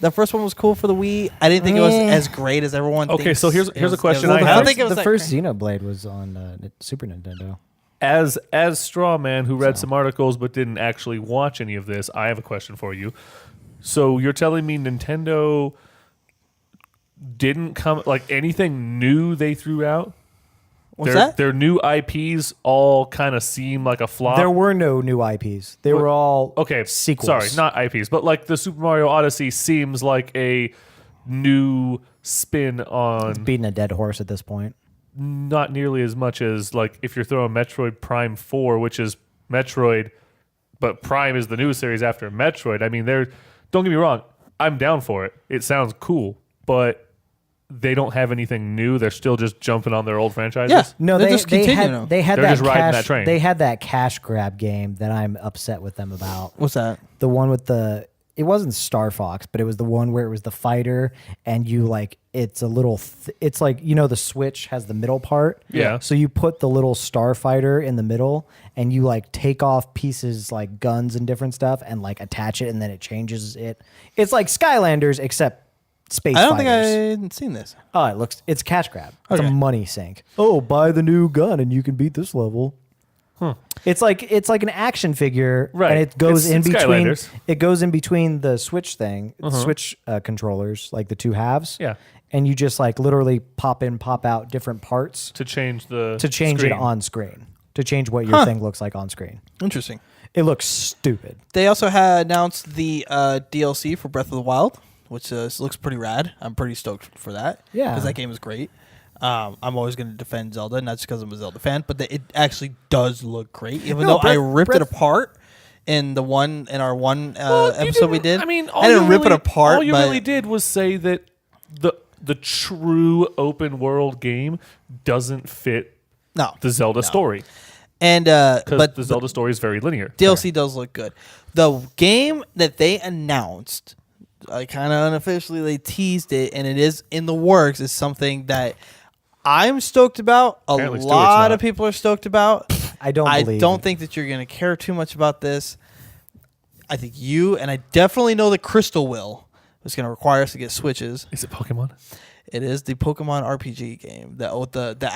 The first one was cool for the Wii. I didn't think it was as great as everyone Okay, thinks. so here's a question I I have. don't think it was the that first great. Xenoblade was on Super Nintendo. As Straw Man, who read some articles but didn't actually watch any of this, I have a question for you. So you're telling me Nintendo didn't come like anything new they threw out? What's that? Their new IPs all kind of seem like a flop. There were no new IPs. They were all okay, sequels. Sorry, not IPs, but like the Super Mario Odyssey seems like a new spin on beating a dead horse at this point. not nearly as much as like if you're throwing Metroid Prime 4, which is Metroid, but Prime is the new series after Metroid. I mean, don't get me wrong, I'm down for it. It sounds cool, but they don't have anything new. They're still just jumping on their old franchises. Yeah. No, They're they, just they continuing had them. they had They're that just riding cash, that train. They had that cash grab game that I'm upset with them about. What's that? The one with it wasn't Star Fox, but it was the one where it was the fighter and you like it's a little it's like the Switch has the middle part. Yeah. So you put the little starfighter in the middle and you like take off pieces like guns and different stuff and like attach it and then it changes it. It's like Skylanders except space I don't think fighters. I hadn't seen this. Oh, it's cash grab. It's Okay. a money sink. Oh, buy the new gun and you can beat this level. It's like an action figure, Right. and it goes It's in between. Skylanders. It goes in between the Switch thing, Switch controllers, like the two halves. Yeah. and you just like literally pop in, pop out different parts To change the to change screen. it on screen, to change what your thing looks like on screen. Interesting. It looks stupid. They also had announced the DLC for Breath of the Wild, which looks pretty rad. I'm pretty stoked for that. Yeah. Because that game is great. I'm always going to defend Zelda, not just because I'm a Zelda fan, but it actually does look great. Even No, though I Breath- ripped it Breath- apart in our one Well, you episode we didn't- did. I mean, I didn't rip it apart. All you but really did was say that the true open world game doesn't fit no, the Zelda story, and because but the Zelda story is very linear. DLC does look good. The game that they announced, kind of unofficially, they teased it, and it is in the works, is something that I'm stoked about. Apparently A Stuart's lot not. of people are stoked about. I don't I believe don't think that you're going to care too much about this. I think you, and I definitely know that Crystal will. It's going to require us to get Switches. Is it Pokemon? It is the Pokemon RPG game, the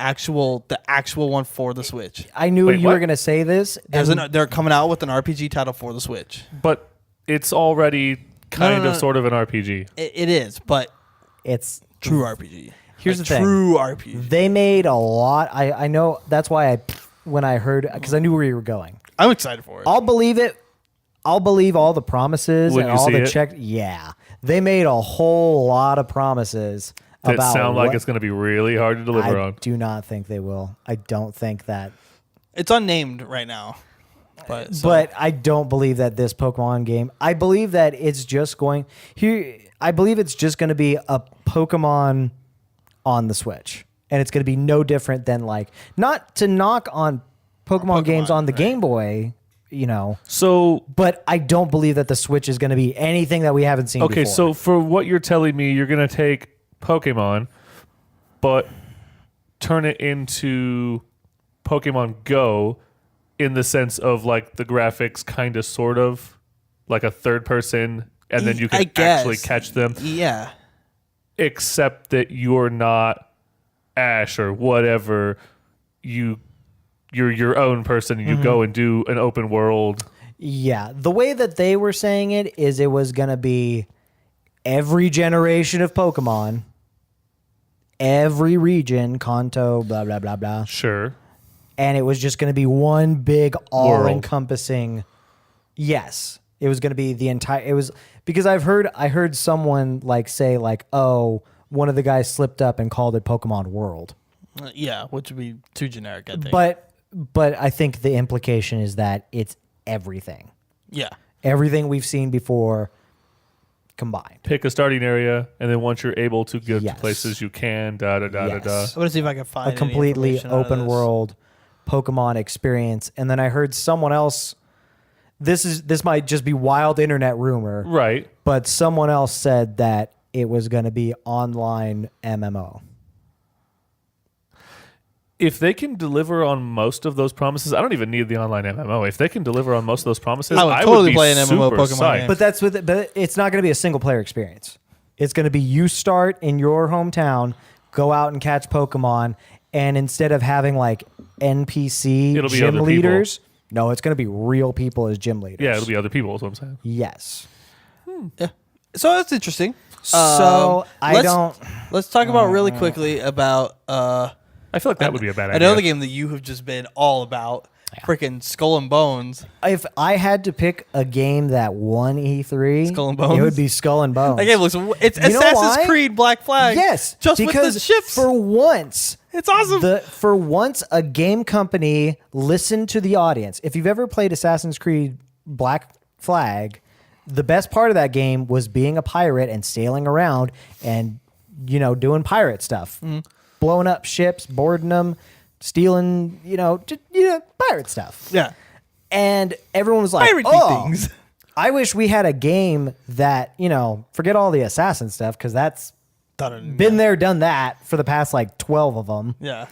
actual one for the Switch. I knew Wait, you were what? going to say this. They're coming out with an RPG title for the Switch. But it's already kind no, of no. sort of an RPG. It is, but It's true RPG. Here's Like the thing. true RPG. They made a lot. I know that's why when I heard, because I knew where you were going. I'm excited for it. I'll believe it. I'll believe all the promises When and you all see the it? check. Yeah, they made a whole lot of promises That about sound like what- it's going to be really hard to deliver I on. do not think they will. I don't think that. It's unnamed right now. But I don't believe that this Pokemon game. I believe that it's just going here. I believe it's just going to be a Pokemon on the Switch, and it's going to be no different than like not to knock on Pokemon games on the Game Boy, So, but I don't believe that the Switch is going to be anything that we haven't seen. okay, before. so for what you're telling me, you're going to take Pokemon, but turn it into Pokemon Go in the sense of like the graphics kind of sort of like a third person, and then you can actually catch them. Yeah. Except that you're not Ash or whatever. You're your own person, and you go and do an open world. Yeah, the way that they were saying it is it was going to be every generation of Pokemon, every region, Kanto, blah, blah, blah, blah. Sure. And it was just going to be one big all-encompassing. Yes, it was going to be the entire. It was because I heard someone like say like, oh, one of the guys slipped up and called it Pokemon World. Yeah, which would be too generic, I think. But I think the implication is that it's everything. Yeah. Everything we've seen before combined. Pick a starting area, and then once you're able to go to Yes. places, you can da da da da da. I want to see if I can find A any completely information out of open this. world Pokemon experience. And then I heard someone else. This might just be wild internet rumor, Right. but someone else said that it was going to be online MMO. If they can deliver on most of those promises, I don't even need the online MMO. If they can deliver on most of those promises, I would I totally would be play an MMO super Pokemon psyched. game. But that's with it. But it's not going to be a single player experience. It's going to be you start in your hometown, go out and catch Pokemon, and instead of having like NPC It'll be gym other leaders, no, it's going to be real people as gym leaders. Yeah, it'll be other people, is what I'm saying. Yes. Yeah. So that's interesting. So Let's talk about really quickly about. I feel like that would be a bad idea. Another game that you have just been all about, freaking Skull and Bones. If I had to pick a game that won E3, Skull and Bones? it would be Skull and Bones. That game looks. It's You know Assassin's why? Creed Black Flag. Yes, just because with the shifts. for once, It's awesome. For once, a game company listened to the audience. If you've ever played Assassin's Creed Black Flag, the best part of that game was being a pirate and sailing around and doing pirate stuff, blowing up ships, boarding them, stealing, pirate stuff. Yeah. And everyone was like, Piratey things. I wish we had a game that, forget all the assassin stuff because that's been there, done that for the past like 12 of them. Yeah.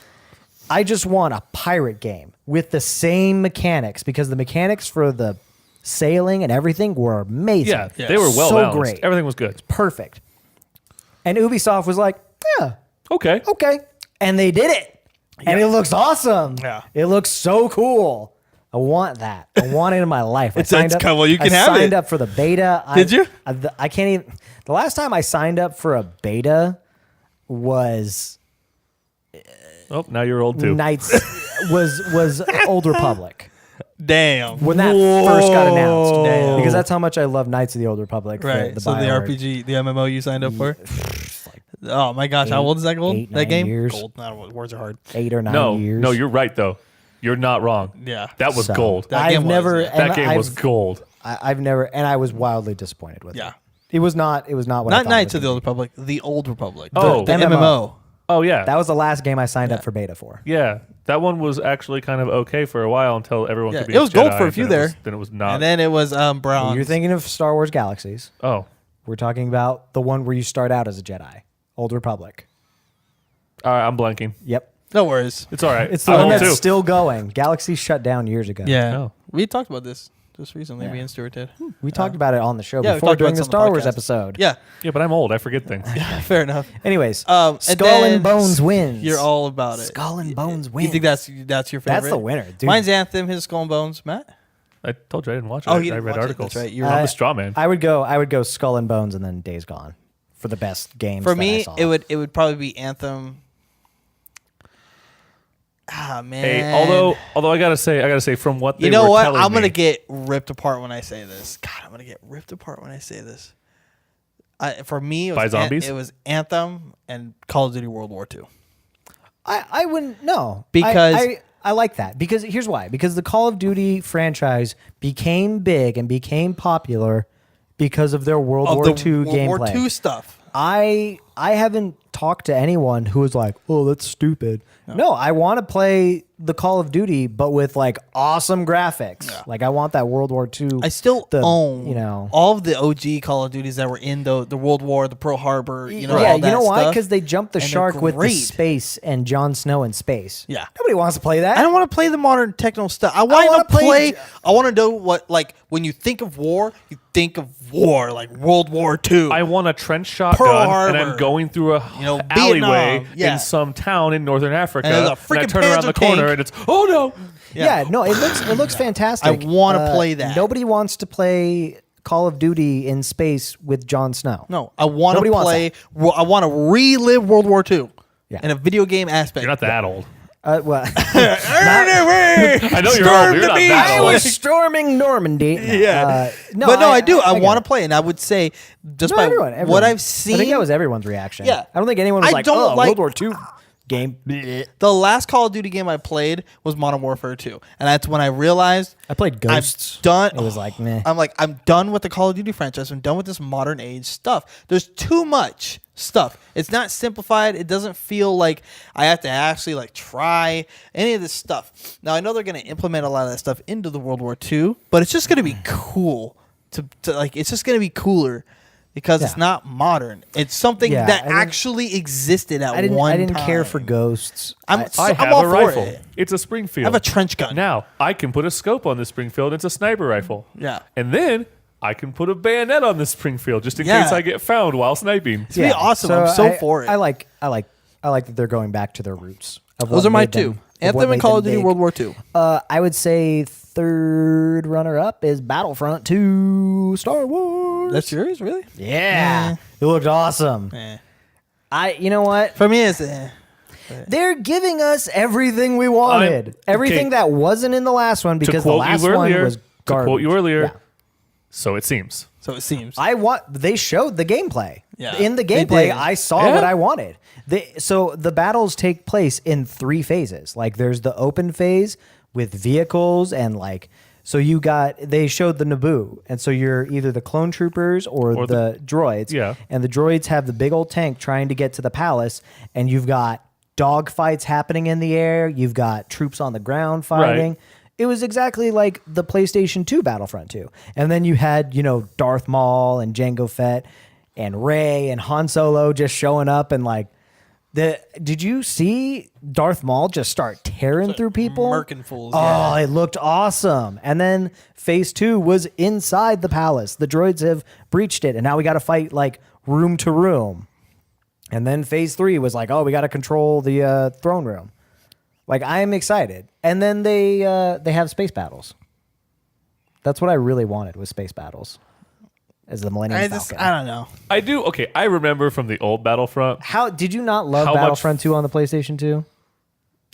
I just want a pirate game with the same mechanics because the mechanics for the sailing and everything were amazing. Yeah, they were well so balanced. great. Everything was good. Perfect. And Ubisoft was like, yeah, Okay. okay. And they did it. And it looks awesome. Yeah. It looks so cool. I want that. I want it in my life. It's cool. Well, you can I have signed it. up for the beta. Did you? I can't even. The last time I signed up for a beta was Oh, now you're old too. Knights was Old Republic Damn. when that first got announced. Damn. Because that's how much I love Knights of the Old Republic. Right. The So the BioWare. RPG, the MMO you signed up for. Oh my gosh, how old is that gold? 8, That 9 game? years. Gold. No, words are hard. 8 or 9 No, years. no, you're right though. You're not wrong. Yeah. That was So, gold. That I've game was, never. yeah. and That game was gold. I've never, and I was wildly disappointed with Yeah. it. It was not. It was not what I Not thought Knights it of was the Old Republic, the Old Republic. Oh. The MMO. MMO. Oh yeah. That was the last game I signed up for beta for. Yeah, that one was actually kind of okay for a while until everyone Yeah, could be. it was gold Jedi, for a few then it there. was- Then it was not. And then it was bronze. You're thinking of Star Wars Galaxies. Oh, We're talking about the one where you start out as a Jedi, Old Republic. all right. I'm blanking. Yep, No worries. It's all right. it's the I'm one old that's too. still going. Galaxy shut down years ago. Yeah. Oh. We talked about this just recently. Yeah. Me and Stuart did. we talked about it on the show Yeah, we before talked during about the it on Star the Wars podcast. episode. Yeah. Yeah, but I'm old. I forget things. Fair enough. Anyways, And Skull then and Bones wins. You're all about it. Skull and Bones wins. You think that's your favorite? That's the winner, dude. Mine's Anthem. His Skull and Bones. Matt. I told you I didn't watch it. Oh, I you didn't read watch it. articles. That's right. I'm a straw man. I would go Skull and Bones and then Days Gone for the best games. For that I me, saw. it would probably be Anthem. Ah man. Hey, although I gotta say, from what they you know were what? telling I'm gonna me- get ripped apart when I say this. God, I'm gonna get ripped apart when I say this. For me, it was By zombies? it was Anthem and Call of Duty World War II. I wouldn't know Because I like that because here's why. Because the Call of Duty franchise became big and became popular because of their World War II gameplay. World War II stuff. I haven't talked to anyone who was like, "Oh, that's stupid." No, I want to play the Call of Duty, but with like awesome graphics. Yeah. Like I want that World War II. I still own, you know, all of the OG Call of Duties that were in the World War, the Pearl Harbor, yeah, all that you know why? stuff. Because they jumped the And they're shark with the great. space and Jon Snow in space. Yeah. Nobody wants to play that. I don't want to play the modern techno stuff. I wanna want to play- play. I want to know what, like, when you think of war, you think of war, like World War II. I want a trench shotgun, Pearl and I'm Harbor. going through a alleyway Vietnam. Yeah. in some town in northern Africa, And there's a I freaking turn around the Panzer corner, tank. and it's no. Yeah, no, it looks fantastic. I wanna play that. Nobody wants to play Call of Duty in space with Jon Snow. No, I want Nobody to wants play. I want to relive World War II Yeah. in a video game aspect. You're not that old. Well, I know you're old, but you're not that I old. was storming Normandy. Yeah, no, but no, I do. I get want to it. play it. And I would say, just No, by everyone. what I've seen, I think that was everyone's reaction. Yeah. I don't think anyone was I like, don't "Oh, like- World War II game." the last Call of Duty game I played was Modern Warfare 2, and that's when I realized I played Ghosts. I'm done. It was like, meh. I'm done with the Call of Duty franchise. I'm done with this modern age stuff. There's too much stuff. It's not simplified. It doesn't feel like I have to actually like try any of this stuff. Now I know they're going to implement a lot of that stuff into the World War II, but it's just going to be cool to like. It's just going to be cooler because it's Yeah. not modern. It's something Yeah, that I didn't- actually existed at I didn't. one I didn't time. care for Ghosts. I I'm have all a for rifle. it. It's a Springfield. I have a trench gun. Now I can put a scope on this Springfield. It's a sniper rifle. Yeah. And then I can put a bayonet on this Springfield just in Yeah. case I get found while sniping. It's gonna be awesome. I'm so for it. I like that they're going back to their roots. Of Those what are my made two. them- of what Anthem and made Call them of Duty big. World War II. I would say third runner up is Battlefront 2 Star Wars. That's yours, really? Yeah. It looked awesome. You know what? For me, it's They're giving us everything we wanted. Everything okay. that wasn't in the last one because the quote last you one earlier, was garbage. To quote you earlier, Yeah. so it seems. so it seems. They showed the gameplay. Yeah, In the they gameplay, did. I saw Yeah. what I wanted. So the battles take place in 3 phases. Like there's the open phase with vehicles and like so they showed the Naboo. And so you're either the clone troopers or the droids. Yeah. And the droids have the big old tank trying to get to the palace, and you've got dogfights happening in the air, you've got troops on the ground fighting. Right. It was exactly like the PlayStation 2 Battlefront 2. And then you had, Darth Maul and Jango Fett and Rey and Han Solo just showing up and like did you see Darth Maul just start tearing through people? Murking fools. Oh, it looked awesome. And then phase 2 was inside the palace. The droids have breached it, and now we got to fight like room to room. And then phase 3 was like, oh, we got to control the throne room. Like, I am excited. And then they have space battles. That's what I really wanted was space battles. As the Millennium Falcon. I don't know. I do. Okay, I remember from the old Battlefront. How did you not love How much- Battlefront 2 on the PlayStation 2?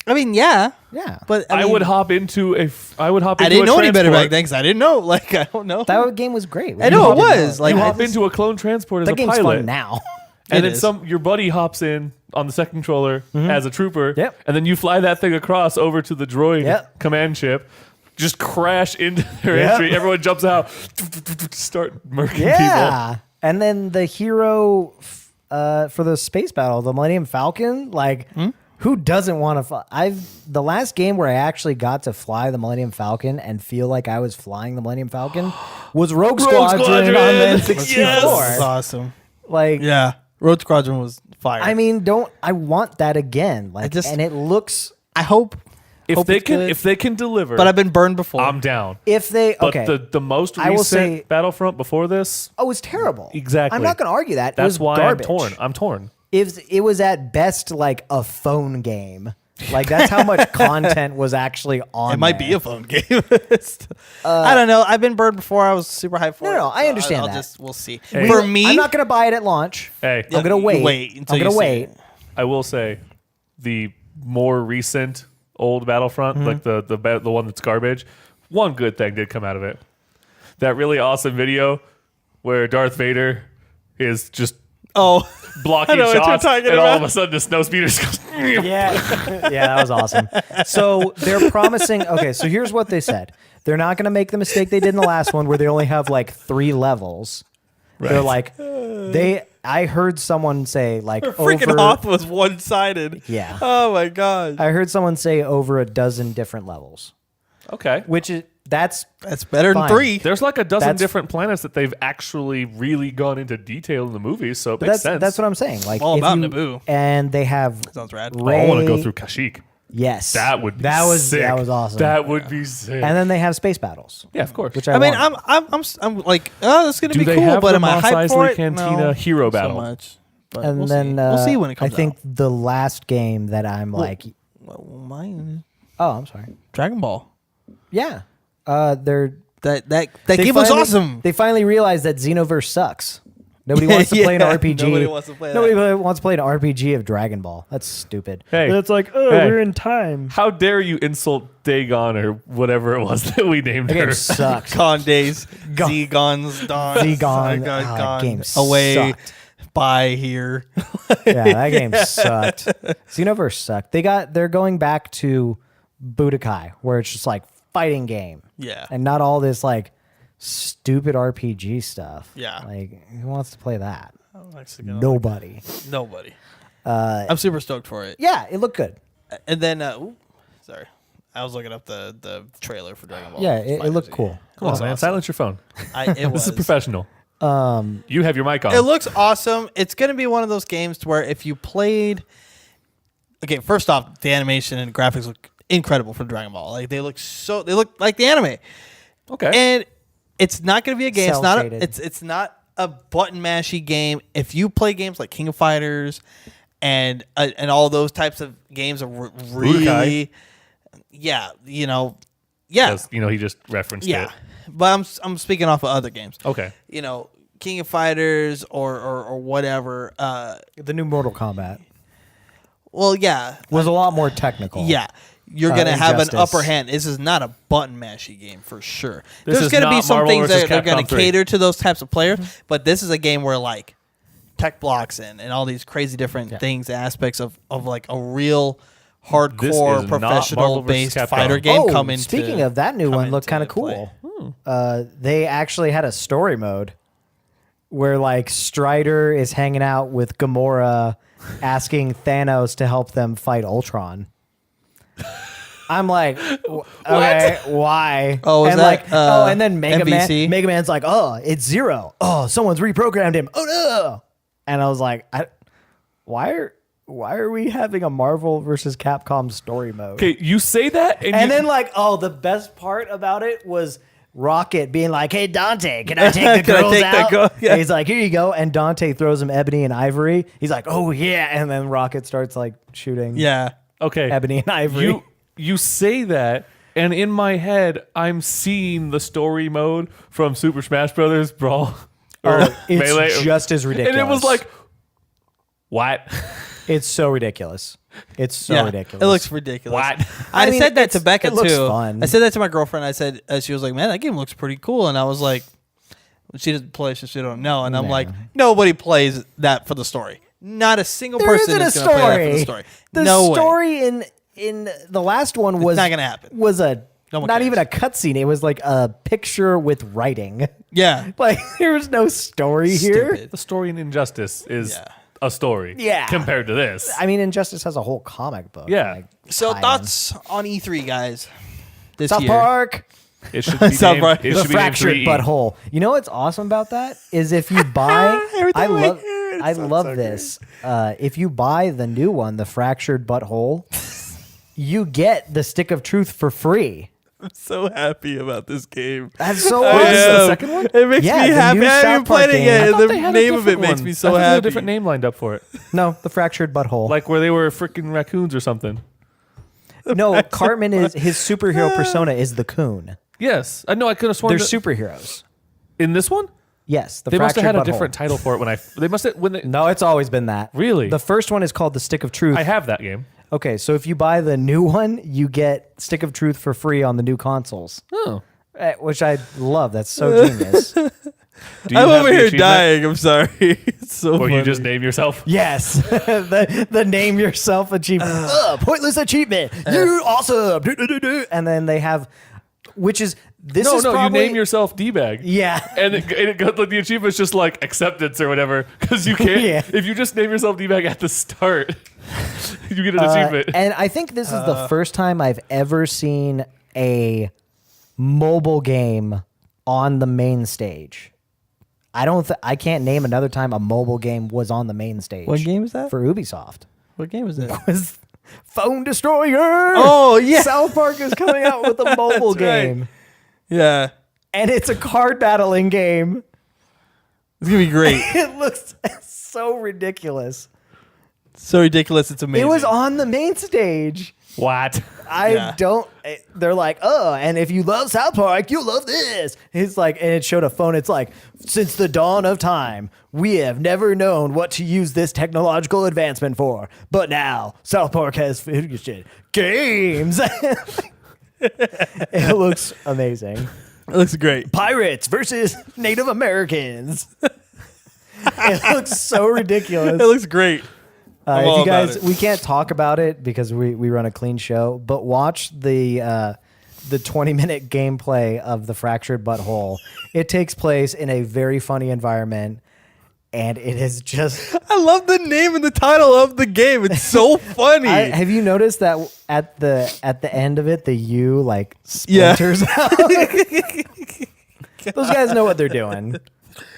I mean, yeah, Yeah. but I mean, would hop into a. I would hop. I Into didn't a know any better back transport. then because I didn't know. Like, I don't know. That game was great. I know You it didn't was. Like, You I hop just- into a clone transport as that a game's pilot, fun now. and It then is. your buddy hops in on the second controller as a trooper. Yep. And then you fly that thing across over to the droid Yep. command ship. Just crash into their Yep. entry. Everyone jumps out. Start murking people. Yeah. And then the hero for the space battle, the Millennium Falcon, like who doesn't want to fly? The last game where I actually got to fly the Millennium Falcon and feel like I was flying the Millennium Falcon was Rogue Squadron on the Squadron. N64. Yes. That's awesome. Like, Yeah, Road Squadron was fire. I mean, I want that again. Like, and it looks, I hope If they it's can, good. if they can deliver, but I've been burned before. I'm down. if they, But okay. the most I will recent say- Battlefront before this, Oh, it was terrible. Exactly. I'm not going to argue that. It that's was why garbage. I'm torn. If it was at best like a phone game, like that's how much content was actually on. it might there. be a phone game. I don't know. I've been burned before. I was super hyped for it. No, I understand I'll that. just we'll see. Hey. For me, I'm not going to buy it at launch. Hey. I'm going to wait. Wait until I'm you going to see wait. it. I will say, the more recent old Battlefront, like the one that's garbage, one good thing did come out of it. That really awesome video where Darth Vader is just Oh, I blocking know what you're shots, talking and all of about. a sudden the snow speeder just goes. Yeah, yeah, that was awesome. So they're promising. Okay, so here's what they said: they're not going to make the mistake they did in the last one, where they only have like 3 levels. They're like, I heard someone say like freaking over. Hoth was one-sided. Yeah, Oh my god. I heard someone say over a dozen different levels, Okay. which is that's better Fine. than 3. There's like a dozen That's- different planets that they've actually really gone into detail in the movies, so it makes that's sense. that's what I'm saying. Like All if about you- Naboo. and they have Sounds rad. Oh, I want to go Rey- through Kashyyyk. Yes, That would be that was sick. that was awesome. That would be sick. and then they have space battles. yeah, of course. Which I mean, want. I'm like, oh, it's gonna Do be they cool, have but the am I Mos hyped for Eisley it? Cantina No, hero not battle? So much. But and we'll then see. We'll see when it I comes think out. the last game that I'm like, Well, mine, oh, I'm sorry. Dragon Ball. Yeah, they're That they game looks finally- awesome. They finally realized that Xenoverse sucks. Nobody wants to play an Yeah, RPG. nobody wants to play Nobody that. wants to play an RPG of Dragon Ball. That's stupid. Hey. And it's like, oh, Hey. we're in time. How dare you insult Dagon or whatever it was that we named The her? game sucks. Con days, Gon- Zegons, Dawn, Zegon. Gone, Game away, sucked. by here. Yeah, that game sucked. Xenoverse sucked. They're going back to Budokai, where it's just like fighting game. Yeah. And not all this like stupid RPG stuff. Yeah. Like who wants to play that? I'm actually gonna Nobody. Nobody. I'm super stoked for it. Yeah, it looked good. And then, sorry, I was looking up the trailer for Dragon Ball. Yeah, it looked cool. Come on, was man. awesome. Silence your phone. It This was is professional. You have your mic on. It looks awesome. It's going to be one of those games to where if you played, okay, first off, the animation and graphics look incredible for Dragon Ball. Like they look like the anime, okay. and it's not going to be a game. Cel-shaded. It's not a button mashy game. If you play games like King of Fighters and all those types of games are really, yeah, yeah. Because, he just referenced Yeah, it. but I'm speaking off of other games. Okay. King of Fighters or whatever. The new Mortal Kombat Well, yeah, was a lot more technical. yeah. You're gonna have an Injustice. upper hand. This is not a button mashy game for sure. This There's is gonna be not some Marvel things versus that are gonna Capcom 3. cater to those types of players, but this is a game where like tech blocks and all these crazy different things, aspects of like a real This hardcore is not professional Marvel versus based Capcom. fighter game Oh, come into. speaking of that new come one, looked kind of into play. cool. They actually had a story mode where like Strider is hanging out with Gamora, asking Thanos to help them fight Ultron. I'm like, okay, why? Oh, is and that, and then Mega MVC? Man's like, oh, it's Zero. Oh, someone's reprogrammed him. Oh no! And I was like, why are we having a Marvel versus Capcom story mode? Okay, you say that, and And then like, oh, the best part about it was Rocket being like, "Hey Dante, can I take the Can I girls take that out?" girl? Yeah. And he's like, "Here you go." And Dante throws him Ebony and Ivory. He's like, "Oh yeah!" And then Rocket starts like shooting Yeah. okay, Ebony and Ivory. You say that, and in my head, I'm seeing the story mode from Super Smash Brothers Brawl. Or Oh, it's Melee. just as ridiculous. And it was like, what? it's so ridiculous. It's so ridiculous. It looks ridiculous. What? I mean, said that to it's- Becca it looks too. fun. I said that to my girlfriend. I said, she was like, "Man, that game looks pretty cool," and I was like, "She doesn't play, so she don't know." And I'm like, "Nobody plays that for the story. Not a single There person isn't a is going to play that for the story. story. The No way. story in the last one was not gonna happen. Was a No one not cares. even a cutscene. It was like a picture with writing. Yeah, Like there was no story here. Stupid. The story in Injustice is Yeah. a story Yeah. compared to this. I mean, Injustice has a whole comic book. Yeah. like, So tie-in. thoughts on E3, guys? This South year. Park, It should be South named, Park. it the should be named fractured 3E. butthole. You know what's awesome about that is if you buy. Every I time I love. hear it, it I sounds love so this. If you buy the new one, the fractured butthole, you get the stick of truth for free. I'm so happy about this game. That's so Wait, awesome. this is the second one? It makes Yeah, me the happy. new I haven't South even Park played it game. yet. I thought they had The a name of it different makes one. me so I thought they had happy. a different name lined up for it. No, the fractured butthole. Like where they were freaking raccoons or something. No, Cartman is his superhero persona is the coon. Yes. I know. I could have sworn They're that superheroes. in this one, Yes, the they must have had fractured a butthole. different title for it when they must have, when they, No, it's always been that. Really? The first one is called the Stick of Truth. I have that game. Okay, so if you buy the new one, you get Stick of Truth for free on the new consoles, Oh. which I love. That's so genius. Do you I'm have over the here achievement? dying. I'm sorry. so Or you just name yourself. Yes, the name yourself achievement. Pointless achievement. You awesome. And then they have, which is this is probably, you name yourself D-bag. Yeah, And it goes like the achievement's just like acceptance or whatever, because you can't. Yeah. If you just name yourself D-bag at the start, you get an achievement. and I think this is the first time I've ever seen a mobile game on the main stage. I can't name another time a mobile game was on the main stage. What game is that? For Ubisoft? What game is it? Was Phone Destroyer. Oh, yeah. South Park is coming out with a mobile That's right. game. Yeah. And it's a card battling game. It's going to be great. It looks so ridiculous. So ridiculous. It's amazing. It was on the main stage. What? They're like, oh, and if you love South Park, you'll love this. It's like, and it showed a phone. It's like, since the dawn of time, we have never known what to use this technological advancement for. But now, South Park has games. It looks amazing. It looks great. Pirates versus Native Americans. It looks so ridiculous. It looks great. If you guys, we can't talk about it because we run a clean show, but watch the 20-minute gameplay of the Fractured Butthole. It takes place in a very funny environment, and it is just. I love the name and the title of the game. It's so funny. Have you noticed that at the end of it, the U like splinters out? Those guys know what they're doing.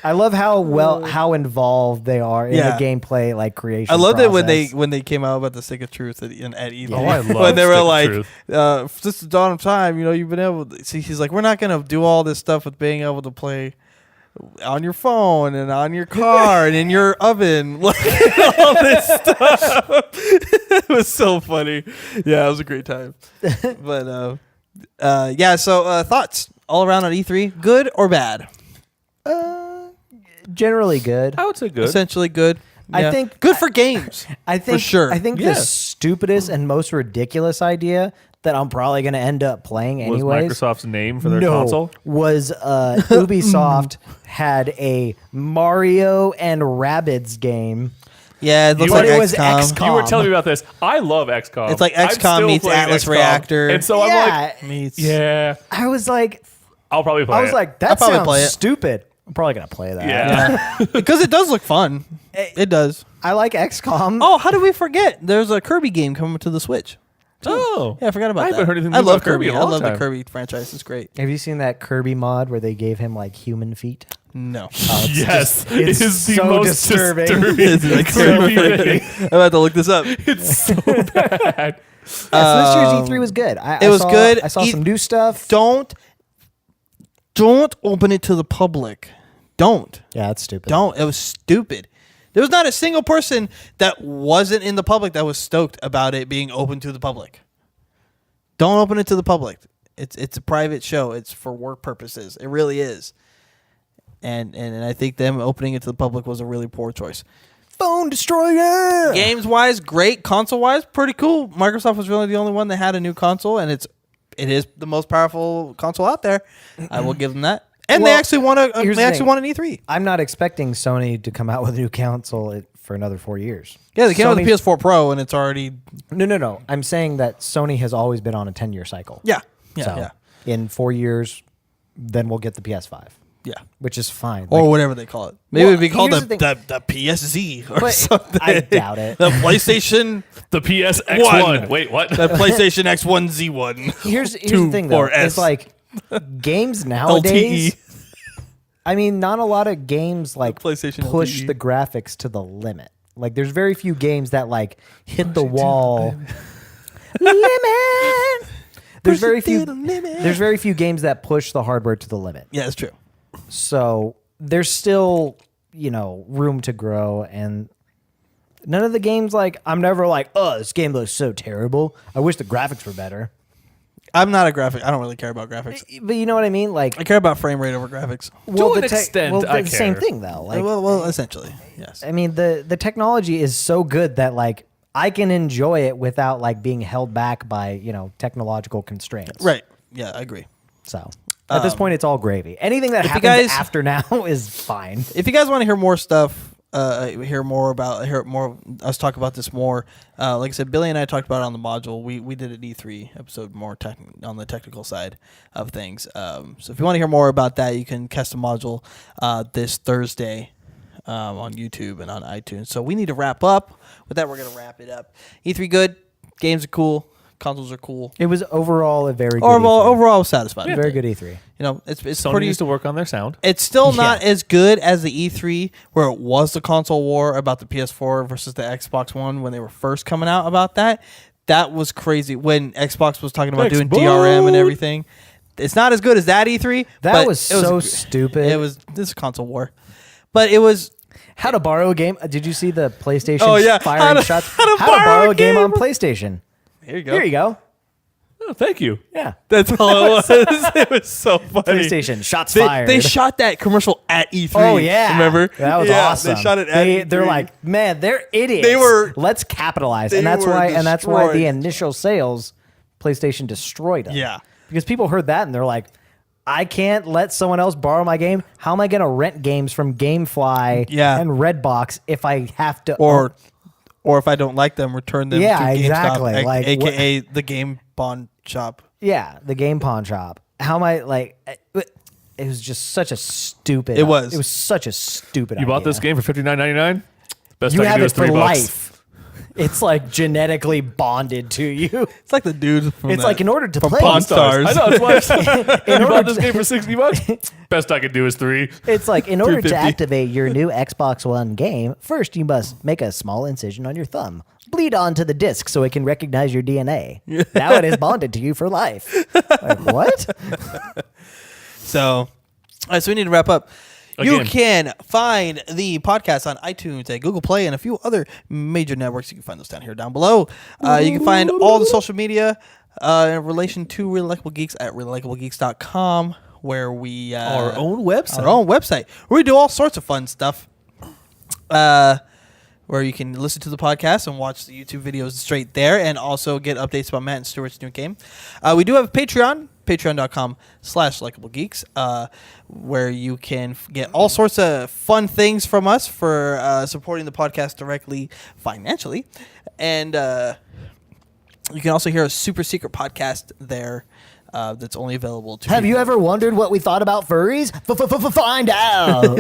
I love how involved they are in the gameplay like creation. I love process. that when they came out about the stick of truth at E3. Oh, I love when they were Stick of like, Truth. since the dawn of time, you've been able to see. He's like, we're not gonna do all this stuff with being able to play on your phone and on your car and in your oven, like all this stuff. It was so funny. Yeah, it was a great time. But So thoughts all around on E3, good or bad? Generally good. I would say good. Essentially good. I think good for games. I think for sure. I think the stupidest and most ridiculous idea that I'm probably going to end up playing Was anyways. Microsoft's name for their console? Was Ubisoft had a Mario and Rabbids game. Yeah, it looks But like it was XCOM. XCOM. You were telling me about this. I love XCOM. It's like I'm XCOM still meets playing Atlas XCOM. Reactor. And so I'm like, Meets- yeah, I was like, I'll probably play it. that I'll probably sounds play it. stupid. I'm probably going to play that. Yeah. because it does look fun. It does. I like XCOM. Oh, how did we forget? There's a Kirby game coming to the Switch. Oh. Yeah, I forgot about that. I haven't heard anything I new love about Kirby Kirby. in a I long love the time. Kirby franchise. It's great. Have you seen that Kirby mod where they gave him like human feet? No. Yes. it's It is the so most disturbing. It's like Kirby thing. I'm about to look this up. It's so bad. So this year's E3 was good. It was good. I saw some new stuff. Don't open it to the public. Don't. Yeah, that's stupid. Don't. It was stupid. There was not a single person that wasn't in the public that was stoked about it being open to the public. Don't open it to the public. It's a private show. It's for work purposes. It really is. And I think them opening it to the public was a really poor choice. Phone Destroyer. Games wise, great. Console wise, pretty cool. Microsoft was really the only one that had a new console, and it is the most powerful console out there. I will give them that. And Well, they actually won an E3. I'm not expecting Sony to come out with a new console for another 4 years. Yeah, they came out with the Sony's- PS4 Pro, and it's already No. I'm saying that Sony has always been on a 10-year cycle. yeah. So in 4 years, then we'll get the PS5, Yeah. which is fine. Or whatever they call it. Maybe Well, it'd be called here's the PSZ or But something. I doubt it. The PlayStation, The PSX1. Wait, what? the PlayStation X1Z1. Here's the 2 thing, though. or S. It's like games nowadays. LTE. I mean, not a lot of games like PlayStation push LTE. the graphics to the limit. Like, there's very few games that like hit the wall. Limit. There's very few. There's very few games that push the hardware to the limit. Yeah, it's true. So there's still, room to grow, and none of the games I'm never like, oh, this game looks so terrible. I wish the graphics were better. I'm not a graphic. I don't really care about graphics. But you know what I mean? I care about frame rate over graphics. Well, an the extent, well, I the same care. thing though. Like, well, essentially, yes. I mean, the technology is so good that I can enjoy it without being held back by technological constraints. Right. Yeah, I agree. So at this point, it's all gravy. Anything that if you happens guys- after now is fine. If you guys want to hear more stuff hear more us talk about this more, like I said, Billy and I talked about it on the module. We did an E3 episode more on the technical side of things. So if you want to hear more about that, you can catch the module this Thursday on YouTube and on iTunes. So we need to wrap up. With that, we're going to wrap it up. E3 good. Games are cool. Consoles are cool. It was overall a very good overall, I was satisfied. E3. Very good E3. You know, it's Sony pretty. needs to work on their sound. It's still not as good as the E3 where it was the console war about the PS4 versus the Xbox One when they were first coming out about that. That was crazy when Xbox was talking about doing DRM and everything. It's not as good as that E3. That was so stupid. This is console war. But it was... How to borrow a game. Did you see the PlayStation firing shots? How to borrow a game on PlayStation. Here you go. Here you go. Oh, thank you. Yeah. That's all it was. It was so funny. PlayStation, shots fired. They shot that commercial at E3. Oh, yeah. Remember? That was awesome. They shot it at E3. They're like, man, they're idiots. Let's capitalize. And that's why the initial sales, PlayStation destroyed them. Yeah. Because people heard that and they're like, I can't let someone else borrow my game. How am I going to rent games from GameFly and Redbox if I have to... Or if I don't like them, return them to GameStop, exactly. a.k.a. the Game Pawn Shop. Yeah, the Game Pawn Shop. How am I, it was just such a stupid... It was. It was such a stupid You idea. bought this game for $59.99? Best You I can have do it is for $3. life. It's like genetically bonded to you. It's like the dude from It's like in order to play... Pawn Stars. I know, that's why you bought this game for $60? Best I could do is $3. It's like in order to $2.50. activate your new Xbox One game, first you must make a small incision on your thumb. Bleed onto the disc so it can recognize your DNA. Now it is bonded to you for life. Like, what? So we need to wrap up. Again. You can find the podcast on iTunes and Google Play and a few other major networks. You can find those down below. You can find all the social media in relation to Likable Geeks at relikablegeeks.com, where we... Our own website. Where we do all sorts of fun stuff. Where you can listen to the podcast and watch the YouTube videos straight there and also get updates about Matt and Stuart's new game. We do have a Patreon, patreon.com/likablegeeks, where you can get all sorts of fun things from us for supporting the podcast directly financially. And you can also hear a super secret podcast there that's only available to Have you ever wondered what we thought about furries? Find out.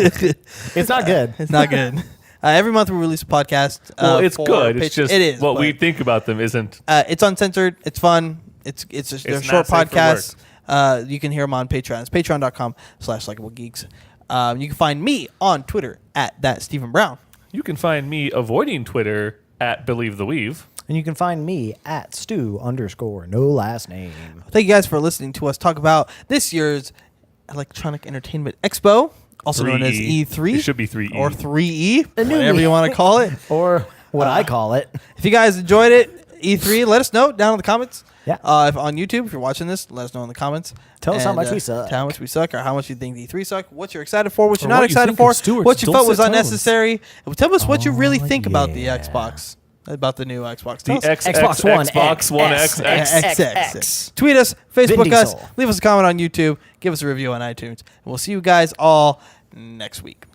It's not good. It's not good. Every month we release a podcast. Well, it's good. It's just it is, what we think about them isn't. It's uncensored. It's fun. They're short podcasts. You can hear them on Patreon. It's patreon.com/likablegeeks. You can find me on Twitter at @StephenBrown. You can find me avoiding Twitter at BelieveTheWeave. And you can find me at Stu_no last name. Thank you guys for listening to us talk about this year's Electronic Entertainment Expo, also known as 3E. E3. It should be 3E. Or 3E, The new whatever me. you want to call it. Or what I call it. If you guys enjoyed it, E3, let us know down in the comments. Yeah. If on YouTube, if you're watching this, let us know in the comments. Tell us how much we suck. Tell how much we suck, or how much you think the E3 suck. What you're excited for, what you're Or not what you excited think for, of Stuart's what you felt was dulcet tones. unnecessary. Tell us what you really think about the yeah. Xbox, about the new Xbox. The Tell us. Xbox One Xbox One X, X. X. Tweet us, Facebook Vin us, Diesel. leave us a comment on YouTube, give us a review on iTunes, and we'll see you guys all next week.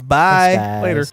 Bye. Thanks, guys. Later.